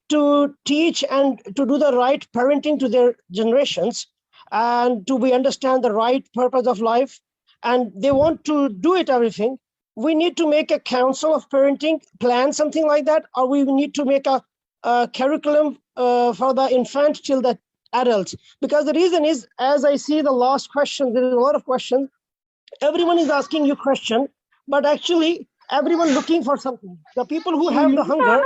to teach and to do the right parenting to their generations, and to be understand the right purpose of life, and they want to do it everything. We need to make a council of parenting plan, something like that, or we need to make a curriculum for the infant till the adults. Because the reason is, as I see the last question, there is a lot of questions. Everyone is asking you question, but actually everyone looking for something. The people who have the hunger,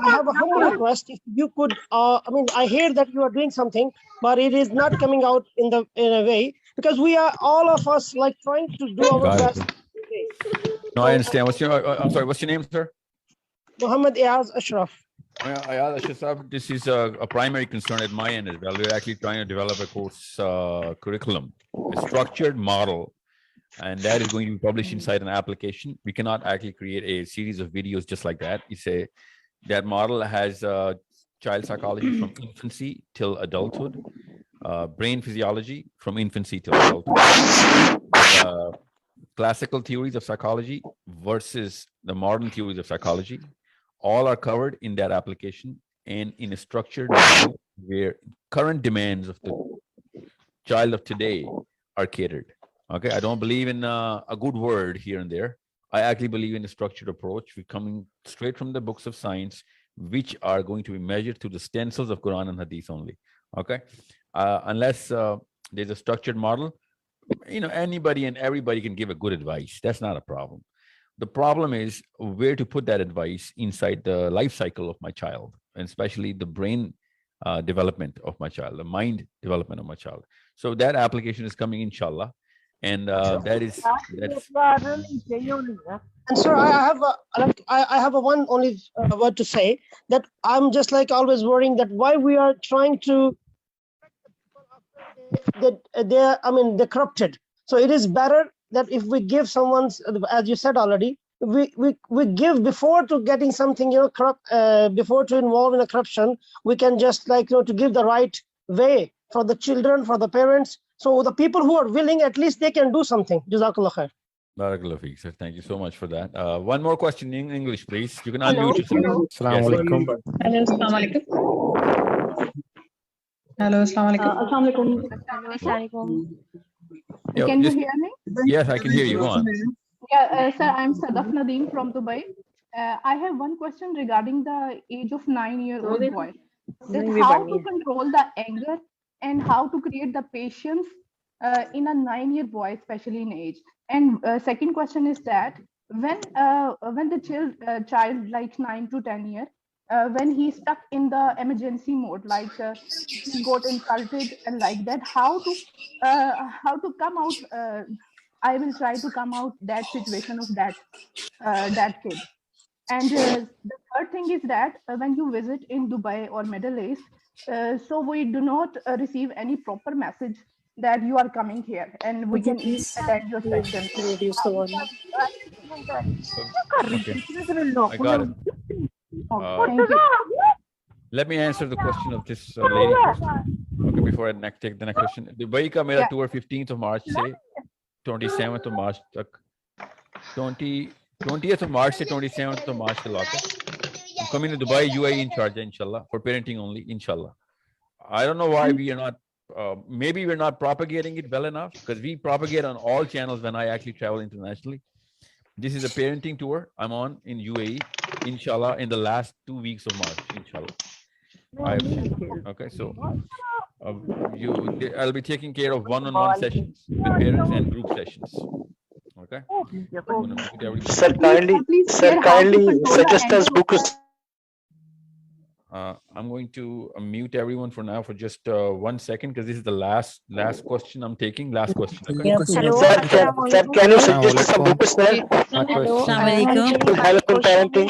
I have a humble request. If you could, I hear that you are doing something, but it is not coming out in a way, because we are all of us like trying to do our best. No, I understand. I'm sorry. What's your name, sir? Muhammad Ayaz Ashraf. Ayaz Ashraf, this is a primary concern at my end as well. We're actually trying to develop a course curriculum, a structured model. And that is going to be published inside an application. We cannot actually create a series of videos just like that. That model has child psychology from infancy till adulthood, brain physiology from infancy till adulthood, classical theories of psychology versus the modern theories of psychology. All are covered in that application and in a structured model where current demands of the child of today are catered. Okay, I don't believe in a good word here and there. I actually believe in a structured approach. We're coming straight from the books of science, which are going to be measured through the stencils of Quran and Hadith only. Okay, unless there's a structured model, anybody and everybody can give a good advice. That's not a problem. The problem is where to put that advice inside the life cycle of my child, and especially the brain development of my child, the mind development of my child. So that application is coming, inshallah. And that's And sir, I have a one only word to say, that I'm just like always worrying that why we are trying to that they're corrupted. So it is better that if we give someone's, as you said already, we give before to getting something corrupt, before to involve in a corruption. We can just to give the right way for the children, for the parents. So the people who are willing, at least they can do something. Jazakallah khair. Barakallahu feek, sir. Thank you so much for that. One more question in English, please. You can Hello. unmute yourself. Assalamu alaikum. Hello, assalamu alaikum. Hello, assalamu alaikum. Assalamu alaikum. Yo, Can you just- hear me? Yes, I can hear you. Go on. Yeah, sir, I'm Sadaf Nadeem from Dubai. I have one question regarding the age of 9-year-old boy. That how to control the anger and how to create the patience in a 9-year boy, especially in age. And second question is that when the child like 9 to 10 year, when he's stuck in the emergency mode, like he got insulted and like that, how to come out. I will try to come out that situation of that kid. And the third thing is that when you visit in Dubai or Middle East, so we do not receive any proper message that you are coming here and we can attend your session. Okay. I got it. Thank you. Let me answer the question of this lady first. Okay, before I take the next question. Dubai ka mera tour 15th of March se 27th of March tak 20th of March se 27th of March ke laka. I'm coming to Dubai, UAE in charge, inshallah, for parenting only, inshallah. I don't know why we are not, maybe we're not propagating it well enough, because we propagate on all channels when I actually travel internationally. This is a parenting tour I'm on in UAE, inshallah, in the last 2 weeks of March, inshallah. Okay, so I'll be taking care of one-on-one sessions with parents and group sessions. Okay. Sir, kindly suggest us books. I'm going to mute everyone for now for just 1 second, because this is the last question I'm taking. Last question. Okay? Hello, sir, can you suggest some books, sir? To help in parenting.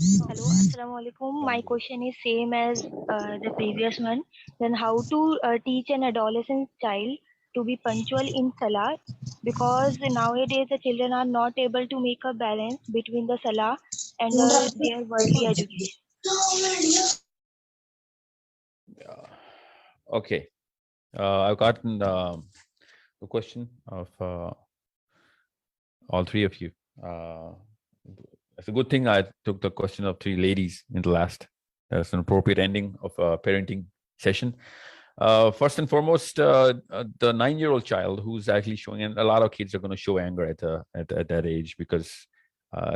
Hello, assalamu alaikum. My question is same as the previous one. Then how to teach an adolescent child to be punctual in Salah, because nowadays the children are not able to make a balance between the Salah and their worldly education. Okay, I've gotten the question of all three of you. It's a good thing I took the question of 3 ladies in the last. That's an appropriate ending of a parenting session. First and foremost, the 9-year-old child who's actually showing, and a lot of kids are going to show anger at that age, because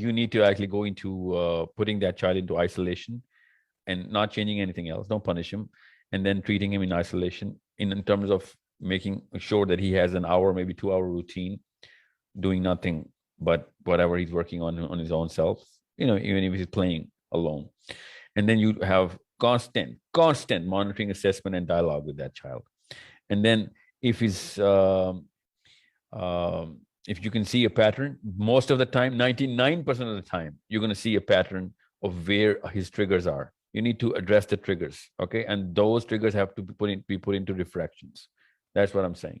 You need to actually go into putting that child into isolation and not changing anything else. Don't punish him, and then treating him in isolation in terms of making sure that he has an hour, maybe 2-hour routine, doing nothing but whatever he's working on his own self, even if he's playing alone. And then you have constant monitoring, assessment, and dialogue with that child. And then if you can see a pattern, most of the time, 99% of the time, you're going to see a pattern of where his triggers are. You need to address the triggers, okay? And those triggers have to be put into refractions. That's what I'm saying.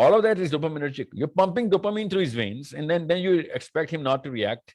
All of that is dopaminergic. You're pumping dopamine through his veins, and then you expect him not to react.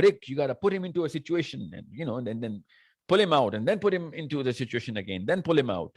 brick. You gotta put him into a situation, and you know, and then pull him out, and then put him into the situation again, then pull him out.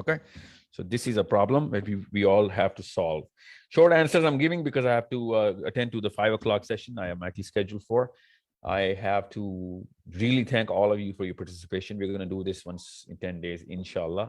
Okay, so this is a problem that we all have to solve. Short answers I'm giving because I have to attend to the 5 o'clock session I am actually scheduled for. I have to really thank all of you for your participation. We're going to do this once in 10 days, inshallah.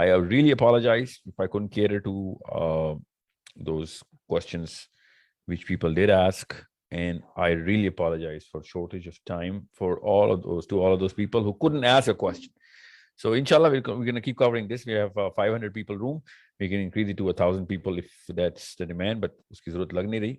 I really apologize if I couldn't cater to those questions which people did ask. And I really apologize for shortage of time for all of those people who couldn't ask a question. So inshallah, we're going to keep covering this. We have a 500 people room. We can increase it to 1,000 people if that's the demand, but uski zarurat lag nahi rahi.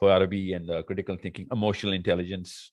for Arabic and critical thinking, emotional intelligence,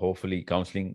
Hopefully counseling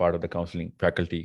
part of the counseling faculty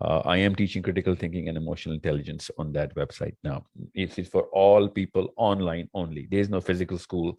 I am teaching critical thinking and emotional intelligence on that website now. It's for all people online only. There is no physical school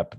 app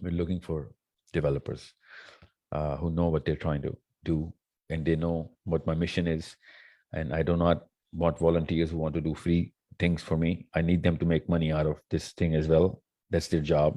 We're looking for developers who know what they're trying to do and they know what my mission is. And I do not want volunteers who want to do free things for me. I need them to make money out of this thing as well. That's their job.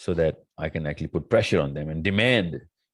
so that I can actually put pressure on them and demand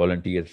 Volunteers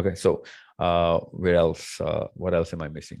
Okay, so where else? What else am I missing?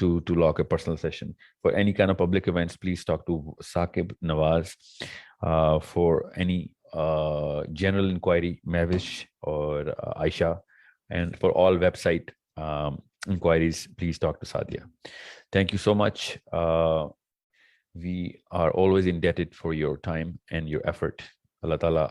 To lock a personal session for any kind of public events, please talk to Saqib Nawaz. For any general inquiry, Mavish or Aisha, and for all website inquiries, please talk to Sadia. Thank you so much. We are always indebted for your time and your effort. Allah Ta'ala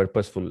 purposeful